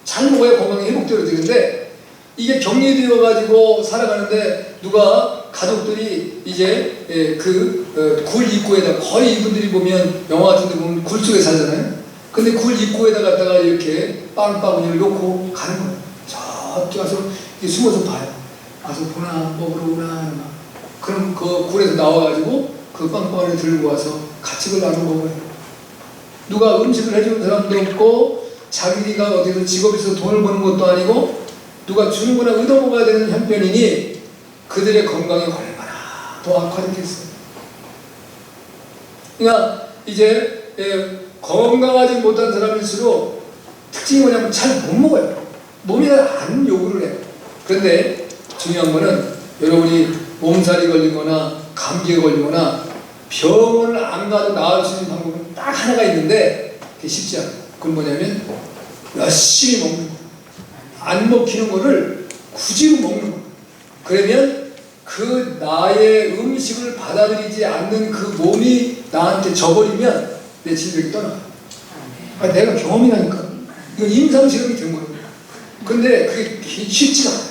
잘 먹어야 건강이 회복되어지는데 이게 격리되어 가지고 살아가는데 누가 가족들이 이제 굴 입구에다 거의 이분들이 보면 영화 같은 데 보면 굴 속에 살잖아요. 근데 굴 입구에다 갖다가 이렇게 빵바구니를 놓고 가는 거예요. 저쪽 가서 숨어서 봐요. 가서 보나 먹으러 오나. 그럼 그 굴에서 나와가지고 그 빵바구니를 들고 와서 같이 나눠 먹어요. 누가 음식을 해주는 사람도 없고 자기가 어디서 직업이 있어서 돈을 버는 것도 아니고 누가 주는 거나 얻어먹어야 되는 형편이니 그들의 건강이 얼마나 더 악화되겠어요. 그러니까 이제 건강하지 못한 사람일수록 특징이 뭐냐면 잘 못 먹어요. 몸이 안 요구를 해요. 그런데 중요한 거는 여러분이 몸살이 걸리거나 감기에 걸리거나 병원을 안 가도 나을 수 있는 방법은 딱 하나가 있는데 그게 쉽지 않아요. 그건 뭐냐면 열심히 먹는 거예요. 안 먹히는 거를 굳이 먹는 거예요. 그러면 그 나의 음식을 받아들이지 않는 그 몸이 나한테 져버리면 내 질병이 떠나요. 내가 경험이 나니까. 이건 임상실험이 된 거예요. 근데 그게 쉽지가 않아요.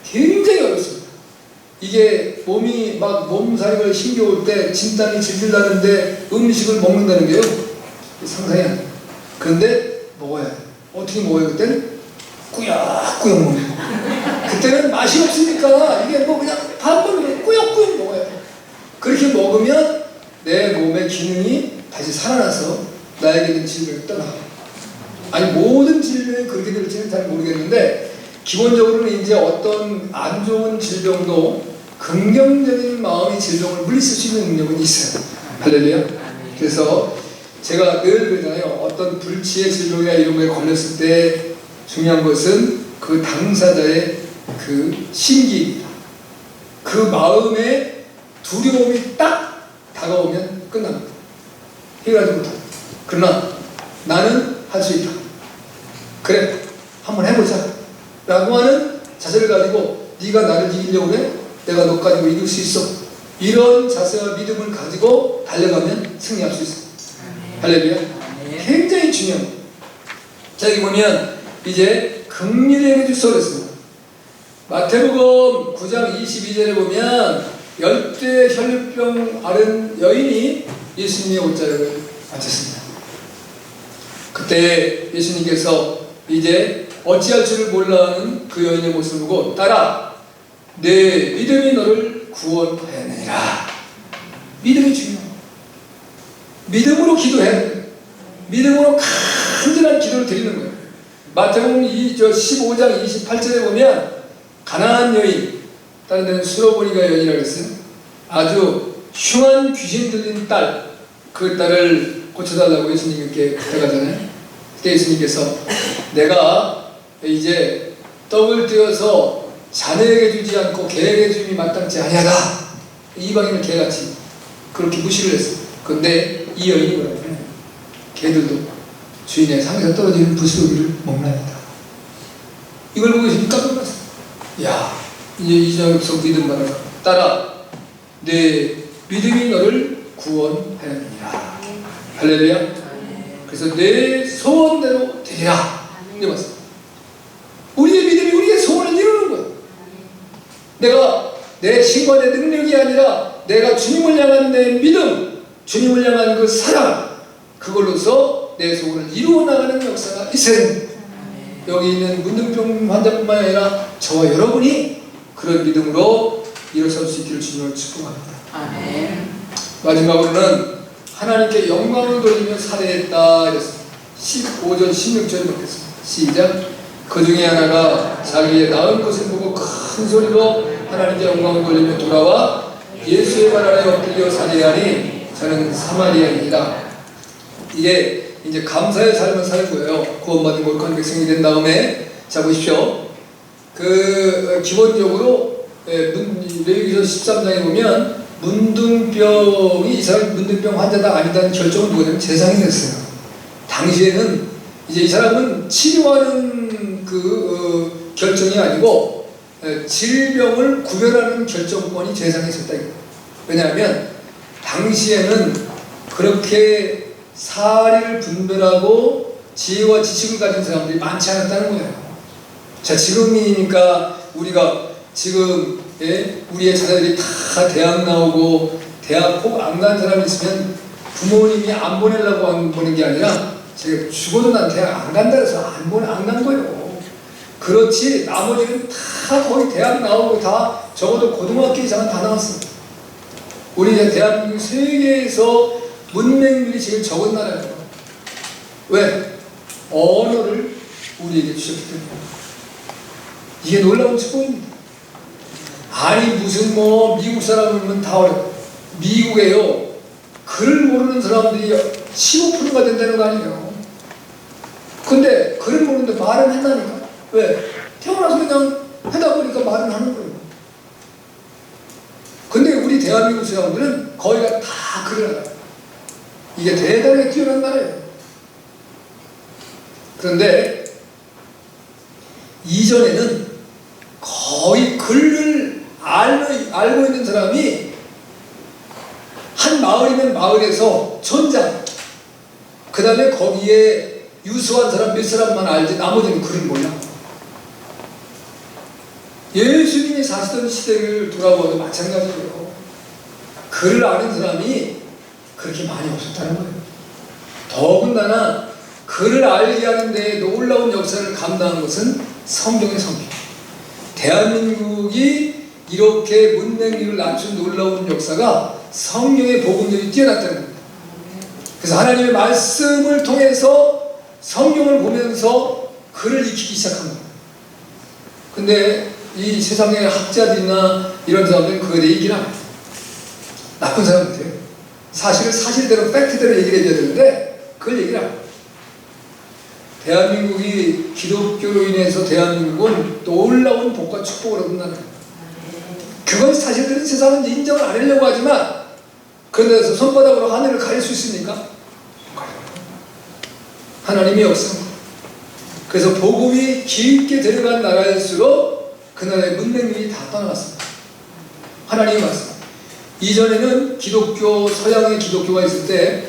굉장히 어렵습니다. 이게 몸이 막 몸살이 힘겨울 때 진땀이 질질 나는데 음식을 먹는다는 게요, 상상이 안 돼요. 그런데 먹어야 돼. 어떻게 먹어요? 그때는 꾸역꾸역 먹는 거. 그때는 맛이 없으니까 이게 뭐 그냥 밥만 꾸역꾸역 먹어야 돼. 그렇게 먹으면 내 몸의 기능이 다시 살아나서 나에게 있는 질병이 떠나가. 아니 모든 질병이 그렇게 될지는 잘 모르겠는데 기본적으로는 이제 어떤 안 좋은 질병도 긍정적인 마음의 질병을 물리칠 수 있는 능력은 있어요. 할렐루야. 그래서 제가 늘 그러잖아요. 어떤 불치의 질병이나 이런 거에 걸렸을 때 중요한 것은 그 당사자의 그 심기입니다. 그 마음의 두려움이 딱 다가오면 끝납니다. 해결하지 못합니다. 그러나 나는 할 수 있다. 그래, 한번 해보자 라고 하는 자세를 가지고 네가 나를 이기려고 해? 내가 너 가지고 이길 수 있어. 이런 자세와 믿음을 가지고 달려가면 승리할 수 있어요. 할렐루야. 굉장히 중요합니다. 자, 여기 보면 이제 긍휼히 해주소서 그랬습니다. 마태복음 9장 22절에 보면 열대 혈류병 앓은 여인이 예수님의 옷자락을 맡았습니다. 그때 예수님께서 이제 어찌할 줄을 몰라하는 그 여인의 모습을 보고 따라 내 믿음이 너를 구원하였느니라. 믿음이 중요해요. 믿음으로 기도해야 돼요. 믿음으로 간절한 기도를 드리는 거예요. 마태복음 15장 28절에 보면 가나안 여인, 다른 데는 수로보니가 여인이라고 했어요. 아주 흉한 귀신 들린 딸, 그 딸을 고쳐달라고 예수님께 부탁하잖아요. 그때 예수님께서 내가 이제 떡을 떼어서 자네에게 주지 않고 개에게 주임이 마땅치 아니하다. 이방인은 개같이 그렇게 무시를 했어요. 그런데 이 여인이 뭐라고 해요? 개들도 주인의 상에서 떨어지는 부스러기를 먹나이다. 이걸 보고 있으니까 깜짝 놀랐어요. 야, 이제 이제부터 믿음 받아라. 따라 내 믿음이 너를 구원하였느니라. 할렐루야. 그래서 내 소원대로 되리라. 이래 봤어요. 우리의 믿음이 우리의 소원을 이루는 거예요. 내가 내 힘과 내 능력이 아니라 내가 주님을 향한 내 믿음, 주님을 향한 그 사랑, 그걸로서 내 소원을 이루어 나가는 역사가 있어야 됩니다. 여기 있는 문둥병 환자뿐만 아니라 저와 여러분이 그런 믿음으로 일어설 수 있기를 주님을 축복합니다. 아멘. 마지막으로는 하나님께 영광을 돌리며 살해했다 이랬습니다. 15절 16절에 먹겠습니다. 시작. 그 중에 하나가 자기의 나은 것을 보고 큰 소리로 하나님께 영광을 돌리며 돌아와 예수의 발 아래 엎드려 살해하니 저는 사마리아인이다. 이게 이제 감사의 삶을 사는 거예요. 구원받은 거룩한 백성이 된 다음에. 자, 보십시오. 기본적으로 레위기서 13장에 보면 문둥병이 이 사람이 문둥병 환자다 아니다는 결정은 누구냐면 재상이 됐어요. 당시에는 이제 이 사람은 치료하는 결정이 아니고 질병을 구별하는 결정권이 재상에 있었다. 왜냐하면 당시에는 그렇게 사리를 분별하고 지혜와 지식을 가진 사람들이 많지 않았다는 거예요. 자, 지금이니까 우리가 지금 우리의 자녀들이 다 대학 나오고 대학 꼭 안 간 사람이 있으면 부모님이 안 보내려고 안 보낸 게 아니라 제가 죽어도 난 대학 안 간다 해서 안 간 거예요. 그렇지 나머지는 다 거의 대학 나오고 다 적어도 고등학교 이상은 다 나왔어요. 우리 이제 대한민국 세계에서 문맹률이 제일 적은 나라예요. 왜? 언어를 우리에게 주셨기 때문에. 이게 놀라운 축복입니다. 아니 무슨 미국 사람이면 다 어려워. 미국에요 글을 모르는 사람들이 15%가 된다는 거 아니에요. 근데 글을 모르는데 말은 한다니까. 왜? 태어나서 그냥 하다 보니까 말은 하는 거예요. 근데 우리 대한민국 사람들은 거의가 다 글을 알아요. 이게 대단하게 뛰어난 나라예요. 그런데 이전에는 거의 글을 알고 있는 사람이 한 마을이면 마을에서 촌장, 그 다음에 거기에 유수한 사람 몇 사람만 알지 나머지는 글을 몰라. 예수님이 사시던 시대를 돌아보아도 마찬가지예요. 글을 아는 사람이 그렇게 많이 없었다는 거예요. 더군다나 글을 알게 하는 데 놀라운 역사를 감당한 것은 성경의 성경. 대한민국이 이렇게 문맹률을 낮춘 놀라운 역사가 성경의 복음들이 뛰어났다는 겁니다. 그래서 하나님의 말씀을 통해서 성경을 보면서 글을 익히기 시작한 겁니다. 근데 이 세상의 학자들이나 이런 사람들은 그거에 대해 얘기를 안 해요. 나쁜 사람들이에요. 사실을 사실대로 팩트대로 얘기를 해줘야 되는데 그걸 얘기를 안 해요. 대한민국이 기독교로 인해서 대한민국은 놀라운 복과 축복을 얻은 나라예요. 그건 사실들은 세상은 인정을 안 하려고 하지만 그런데서 손바닥으로 하늘을 가릴 수 있습니까? 하나님의 역사입니다. 그래서 복음이 깊게 들어간 나라일수록 그 나라의 문맹률이 다 떠나갔습니다. 하나님의 말씀. 이전에는 기독교, 서양의 기독교가 있을 때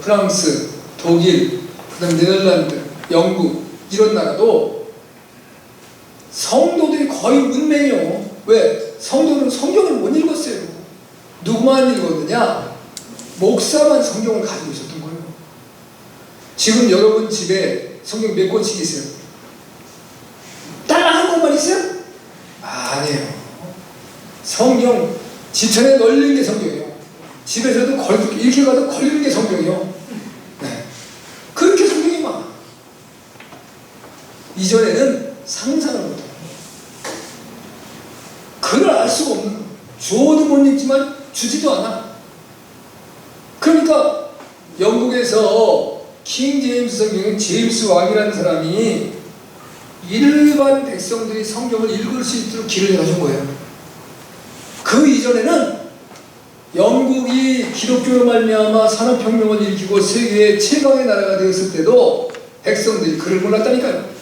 프랑스, 독일, 그다음 네덜란드, 영국 이런 나라도 성도들이 거의 문맹이요. 왜? 성도는 성경을 못 읽었어요. 누구만 읽었느냐? 목사만 성경을 가지고 있었던 거예요. 지금 여러분 집에 성경 몇 권씩 있어요? 딱 한 권만 있어요? 아니에요. 성경 지천에 널린 게 성경이에요. 집에서도 이렇게 가도 걸리는 게 성경이요. 네. 그렇게 성경이 많아. 이전에는 상상을 못해요. 글을 알 수가 없는 거예요. 주어도 못 읽지만 주지도 않아. 그러니까 영국에서 킹 제임스 성경은 제임스 왕이라는 사람이 일반 백성들이 성경을 읽을 수 있도록 길을 열어준 거예요. 그 이전에는 영국이 기독교로 말미암아 산업혁명을 일으키고 세계의 최강의 나라가 되었을 때도 백성들이 글을 몰랐다니까요.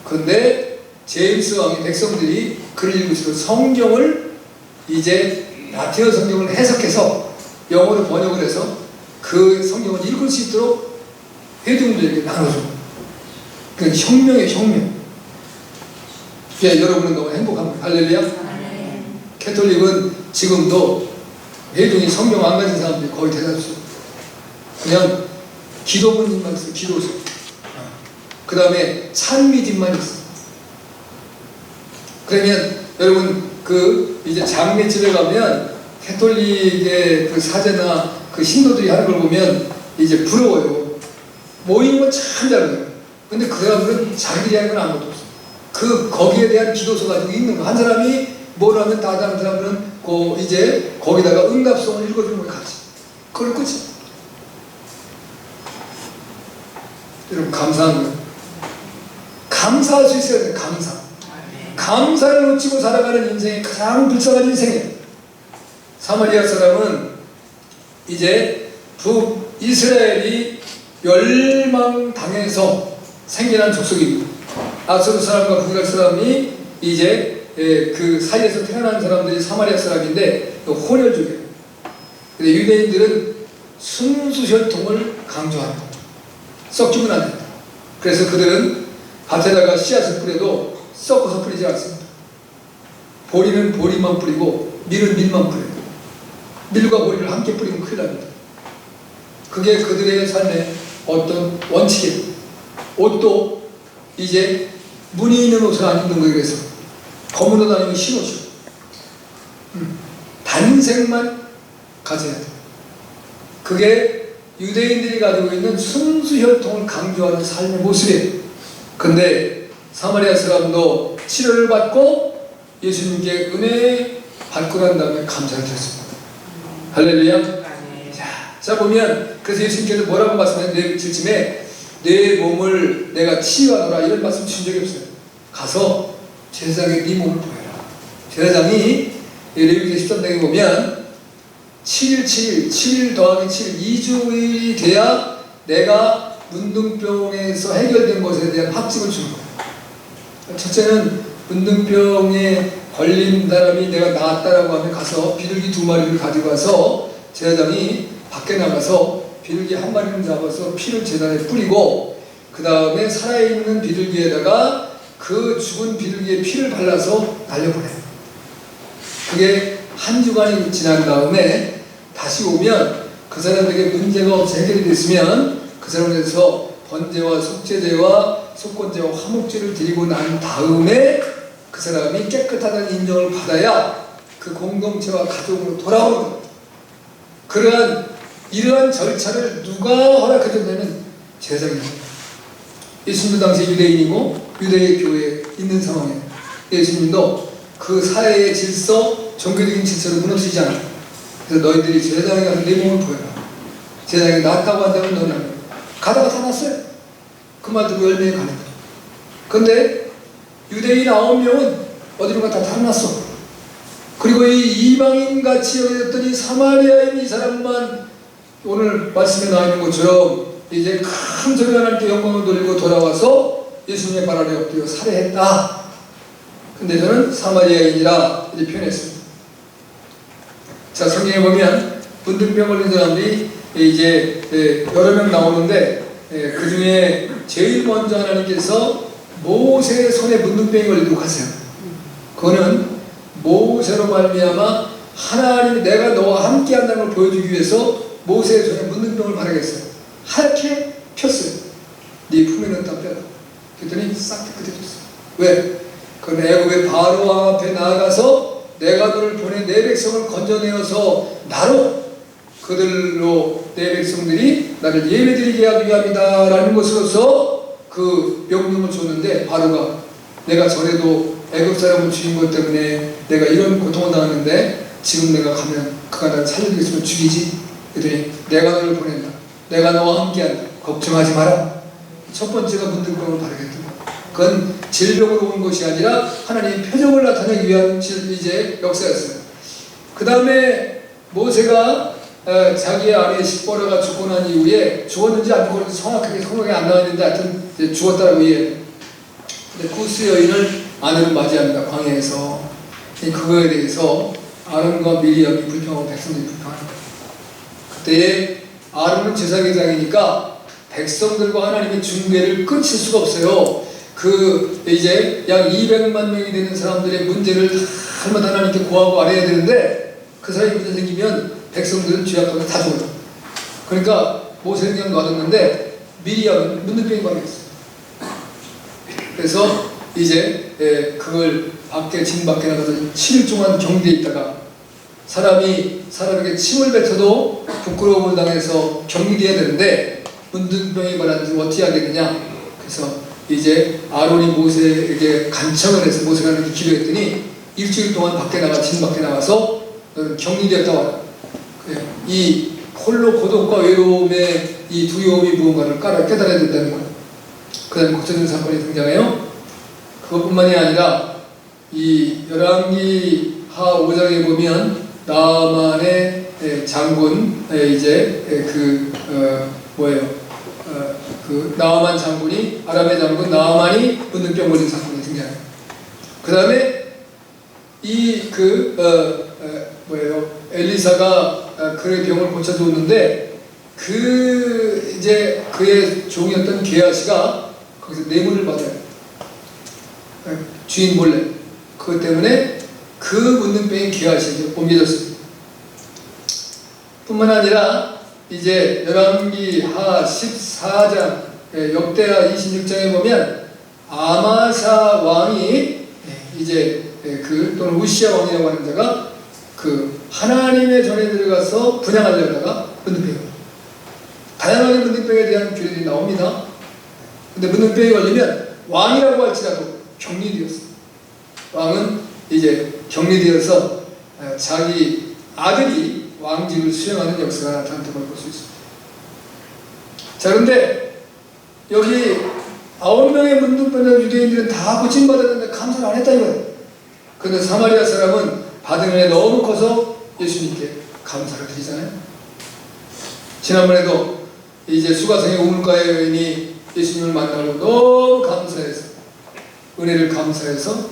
그런데 제임스 왕이 백성들이 글을 읽을 수 있도록 성경을 이제 라틴어 성경을 해석해서 영어로 번역을 해서 그 성경을 읽을 수 있도록 회중들에게 나눠줍니다. 그 혁명의 혁명. 예, 여러분은 너무 행복합니다. 할렐루야. 캐톨릭은 지금도 회중이 성경 안 가진 사람들이 거의 대다수. 그냥 기도문만 있어요. 기도서. 그 다음에 찬미집만 있어요. 그러면 여러분 이제 장례집에 가면 캐톨릭의 그 사제나 그 신도들이 하는 걸 보면 이제 부러워요. 모이는 건 참 잘해요. 근데 그 사람들은 자기들이 하는 건 아무것도 없어요. 거기에 대한 기도서 가지고 있는 거. 한 사람이 뭘 하면 다른 사람들은 이제 거기다가 응답송을 읽어주는 걸 같이. 그걸 끝이. 여러분, 감사한 거예요. 감사할 수 있어야 돼요. 감사. 감사를 놓치고 살아가는 인생이 가장 불쌍한 인생이에요. 사마리아 사람은 이제 북이스라엘이 멸망당해서 생겨난 족속입니다. 아수르 사람과 북이스라엘 사람이 이제 그 사이에서 태어난 사람들이 사마리아 사람인데 혼혈족이에요. 근데 유대인들은 순수혈통을 강조한다. 섞이면 안 된다. 그래서 그들은 밭에다가 씨앗을 뿌려도 섞어서 뿌리지 않습니다. 보리는 보리만 뿌리고 밀은 밀만 뿌려요. 밀과 보리를 함께 뿌리면 큰일 납니다. 그게 그들의 삶의 어떤 원칙이에요. 옷도 이제 무늬 있는 옷을 안 입는 거예요. 그래서 검은 옷 아니면 흰 옷이요. 단색만 가져야 돼요. 그게 유대인들이 가지고 있는 순수혈통을 강조하는 삶의 모습이에요. 근데 사마리아 사람도 치료를 받고 예수님께 은혜 받고 난 다음에 감사를 드렸습니다. 할렐루야. 자 보면 그래서 예수님께서 뭐라고 말씀하셨는데 질침에 내 몸을 내가 치유하노라 이런 말씀 주신 적이 없어요. 가서 제사장에게 네 몸을 보여라. 제사장이 레위기 13장에 보면 7일 7일 더하기 7일 2주일이 돼야 내가 문둥병에서 해결된 것에 대한 확증을 주는 거예요. 첫째는 문둥병에 걸린 사람이 내가 나았다라고 하면 가서 비둘기 2마리를 가지고 와서 제사장이 밖에 나가서 비둘기 1마리를 잡아서 피를 제단에 뿌리고 그 다음에 살아있는 비둘기에다가 그 죽은 비둘기의 피를 발라서 날려보내요. 그게 한 주간이 지난 다음에 다시 오면 그 사람에게 문제가 없이 해결이 됐으면 그 사람에서 번제와 속죄제와 속건제와 화목제를 드리고 난 다음에 그 사람이 깨끗하다는 인정을 받아야 그 공동체와 가족으로 돌아오는 겁니다. 이러한 절차를 누가 허락해줬냐면 제사장입니다. 예수님도 당시 유대인이고 유대의 교회에 있는 상황에 예수님도 그 사회의 질서, 종교적인 질서를 무너뜨리지 않아. 그래서 너희들이 제사장에 가서 내 몸을 보여라. 제사장이 낫다고 한다면 너는 가다가 다 났어요. 그 말 듣고 열매에 가는 거죠. 근데 유대인 9명은 어디론가 다 달아났어. 그리고 이 이방인같이 여겨졌더니 사마리아인 이 사람만 오늘 말씀에 나와 있는 것처럼 이제 큰 소리가 하나님께 영광을 돌리고 돌아와서 예수님의 발 아래 엎드려 살해했다. 근데 저는 사마리아인이라 이렇게 표현했습니다. 자, 성경에 보면 문둥병 걸린 사람들이 이제 여러 명 나오는데 그 중에 제일 먼저 하나님께서 모세의 손에 문둥병이 걸리도록 하세요. 그거는 모세로 말미암아 하나님이 내가 너와 함께 한다는 걸 보여주기 위해서 모세의 손에 문둥병을 바르겠어요. 하얗게 폈어요. 네 품에 넣은 땀 빼라. 그랬더니 싹 깨끗해졌어요. 왜? 그 애굽의 바로 왕 앞에 나아가서 내가 너를 보내 내 백성을 건져내어서 나로 그들로 내 백성들이 나를 예배드리게 하기 위함이다 라는 것으로서 그 명령을 줬는데 바로가 내가 전에도 애굽 사람을 죽인 것 때문에 내가 이런 고통을 당하는데 지금 내가 가면 그가 나를 살려주겠으면 죽이지. 그랬더니 내가 너를 보낸다. 내가 너와 함께한다. 걱정하지 마라. 첫 번째가 문둥병을 바르겠다. 그건 질병으로 온 것이 아니라 하나님의 표적을 나타내기 위한 이제 역사였어요. 그 다음에 모세가 자기의 아내 십보라가 죽고 난 이후에 죽었는지 안 죽었는지 정확하게 성경에 안 나와 있는데 하여튼 이제 죽었다라고 이해해요. 근데 구스 여인을 아내로 맞이합니다. 광야에서. 그거에 대해서 아론과 미리암이 불평하고 백성들이 불평하는 거예요. 그때 아론은 제사계장이니까 백성들과 하나님의 중개를 끊칠 수가 없어요. 이제 약 200만 명이 되는 사람들의 문제를 할마다 하나님께 고하고 알아야 되는데 그 사이에 문제 생기면 백성들은 죄악하면 다 죽어요. 그러니까 모세는 그냥 놔뒀는데 미리암은 문둥병이 걸렸어요. 그래서 이제 그걸 진 밖에 나가서 7일 동안 격리에 있다가 사람에게 침을 뱉어도 부끄러움을 당해서 격리돼야 되는데 문둥병이 걸렸는지 어떻게 하겠느냐. 그래서 이제 아론이 모세에게 간청을 해서 모세가 이렇게 기도했더니 일주일 동안 진 밖에 나가서 너는 격리되었다 와라. 이 홀로 고독과 외로움의 이 두려움이 무언가를 깨달아야 된다는 거예요. 그 다음에 구체적인 사건이 등장해요. 그것뿐만이 아니라 이 열왕기 하 5장에 보면 나아만의 장군 그 나아만 장군이 아람의 장군 나아만이 문둥병 걸린 사건이 등장해요. 그 다음에 엘리사가 그의 병을 고쳐줬는데 이제 그의 종이었던 게하시가 거기서 뇌물을 받아요. 주인 몰래. 그것 때문에 그 문둥병이 게하시에게 옮겨졌습니다. 뿐만 아니라 이제 열왕기 하 14장 역대하 26장에 보면 아마사 왕이 이제 또는 우시아 왕이라고 하는 자가 하나님의 전에 들어가서 분양하려다가 문둥병이 걸려요. 다양하게 문둥병에 대한 규례들이 나옵니다. 근데 문둥병이 걸리면 왕이라고 할지라도 격리되었어요. 왕은 이제 격리되어서 자기 아들이 왕직을 수행하는 역사가 나타난다고 볼 수 있습니다. 자, 그런데 여기 9명의 문둥병 유대인들은 다 고침받았는데 감사를 안 했다 이거예요. 그런데 사마리아 사람은 받은 은혜 너무 커서 예수님께 감사를 드리잖아요. 지난번에도 이제 수가성의 우물가의 여인이 예수님을 만나고 너무 감사해서 은혜를 감사해서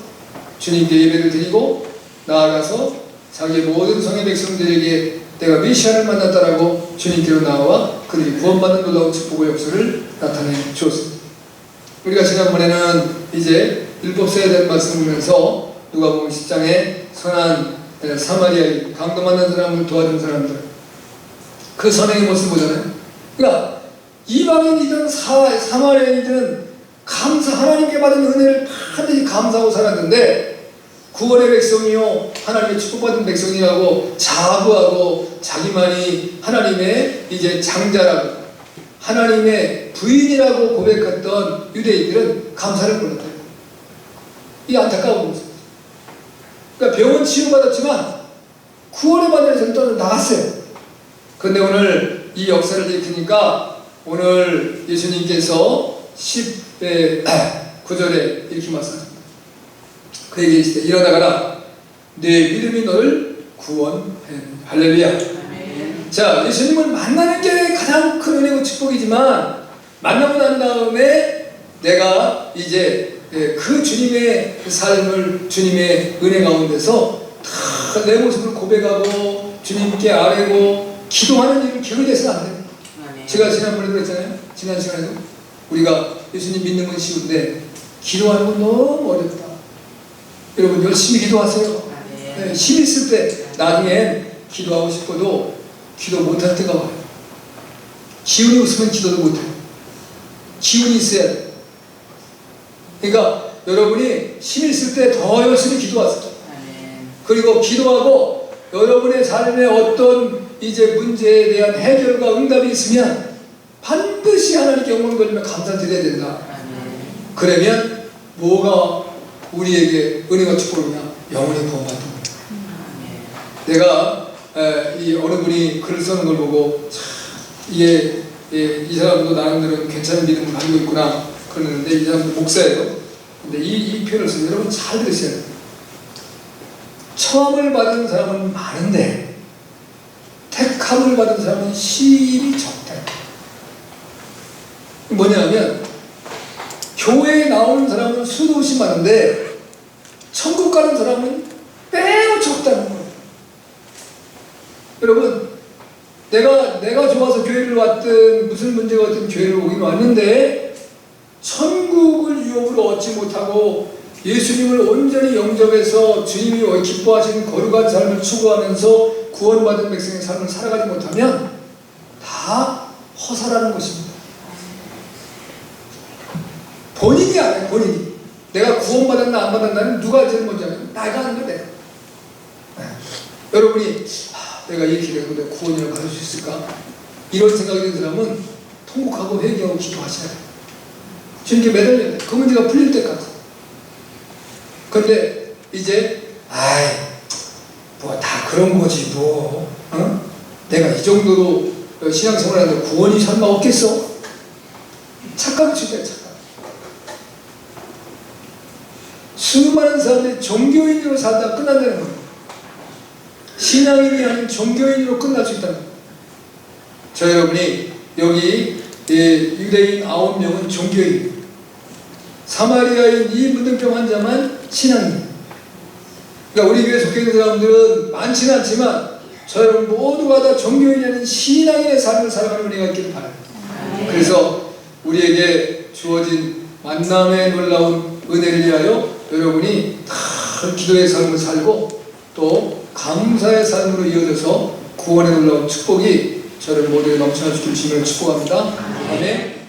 주님께 예배를 드리고 나아가서 자기 모든 성의 백성들에게 내가 메시아를 만났다라고 주님께로 나와 그들이 구원받는 놀라운 축복의 역사를 나타내 주었습니다. 우리가 지난번에는 이제 율법서에 대한 말씀을 보면서 누가복음 10장에 선한 사마리아인 강도 만난 사람을 도와준 사람들 그 선행의 모습을 보잖아요. 그러니까 이방인이든 사마리아인이든 하나님께 받은 은혜를 반드시 감사하고 살았는데 구원의 백성이요 하나님의 축복받은 백성이라고 자부하고 자기만이 하나님의 이제 장자라고 하나님의 부인이라고 고백했던 유대인들은 감사를 몰랐다. 이 안타까운 모습. 그러니까 병원 치유받았지만 구원의 바다에서 떠나 나갔어요. 그런데 오늘 이 역사를 읽으니까 오늘 예수님께서 10절 이렇게 말씀하십니다. 그에게 이르시되 일어나가라 내 믿음이 너를 구원해. 할렐루야. 아멘. 자, 예수님을 만나는 게 가장 큰 은혜고 축복이지만 만나고 난 다음에 내가 이제 그 주님의 삶을 주님의 은혜 가운데서 다 내 모습을 고백하고 주님께 아뢰고 기도하는 일을 게을리해서는 안 돼요. 제가 지난번에도 그랬잖아요. 지난 시간에도 우리가 예수님 믿는 건 쉬운데 기도하는 건 너무 어렵다. 여러분 열심히 기도하세요. 네, 힘 있을 때 나중엔 기도하고 싶어도 기도 못할 때가 와요. 기운이 없으면 기도도 못해요. 기운이 있어야 돼요. 그러니까 여러분이 힘 있을 때 더 열심히 기도하세요. 그리고 기도하고 여러분의 삶에 어떤 이제 문제에 대한 해결과 응답이 있으면 반드시 하나님께 영광 돌리며 감사드려야 된다. 그러면 뭐가 우리에게 은혜가 축복이냐? 영원히 구원받는 거예요. 내가 이 어느 분이 글을 쓰는 걸 보고 이게 이 사람도 나름대로 괜찮은 믿음을 가지고 있구나 그러는데 이 사람도 목사예요. 근데 이 표현을 써요. 여러분 잘 들으셔야 돼요. 처음을 받은 사람은 많은데 택함을 받은 사람은 심히 적다. 뭐냐면 교회에 나오는 사람은 수도 없이 많은데 천국 가는 사람은 매우 적다는 거예요. 여러분 내가 좋아서 교회를 왔든 무슨 문제가 왔든 교회를 오긴 왔는데 천국을 유업으로 얻지 못하고 예수님을 온전히 영접해서 주님이 기뻐하시는 거룩한 삶을 추구하면서 구원받은 백성의 삶을 살아가지 못하면 다 허사라는 것입니다. 본인이 알아요. 본인이 내가 구원받았나 안 받았나는 누가 제일 먼저 알아요? 내가 아는 거 내가. 여러분이 내가 이렇게 되고 내가 구원을 받을 수 있을까? 이런 생각이 드는 사람은 통곡하고 회개하고 기도하셔야 돼요. 주님께 매달려야 돼요. 그 문제가 풀릴 때까지. 그런데 이제 뭐 다 그런 거지 뭐 내가 이 정도로 신앙생활을 하는데 구원이 설마 없겠어? 착각을 치죠. 착각. 수많은 사람들이 종교인으로 살다 끝난다는 거예요. 신앙인이 아닌 종교인으로 끝날 수 있다는 거예요. 저 여러분이 여기 유대인 9명은 종교인, 사마리아인 이 문둥병 환자만 신앙인. 그러니까 우리 교회에 속해 있는 사람들은 많지는 않지만 저 여러분 모두가 다 종교인이 아닌 신앙인의 삶을 살아가는 은혜가 있기를 바라요. 그래서 우리에게 주어진 만남의 놀라운 은혜를 위하여 여러분이 다 기도의 삶을 살고 또 감사의 삶으로 이어져서 구원의 놀라운 축복이 저를 모두에 넘쳐나 주길 주님을 축복합니다. 아멘.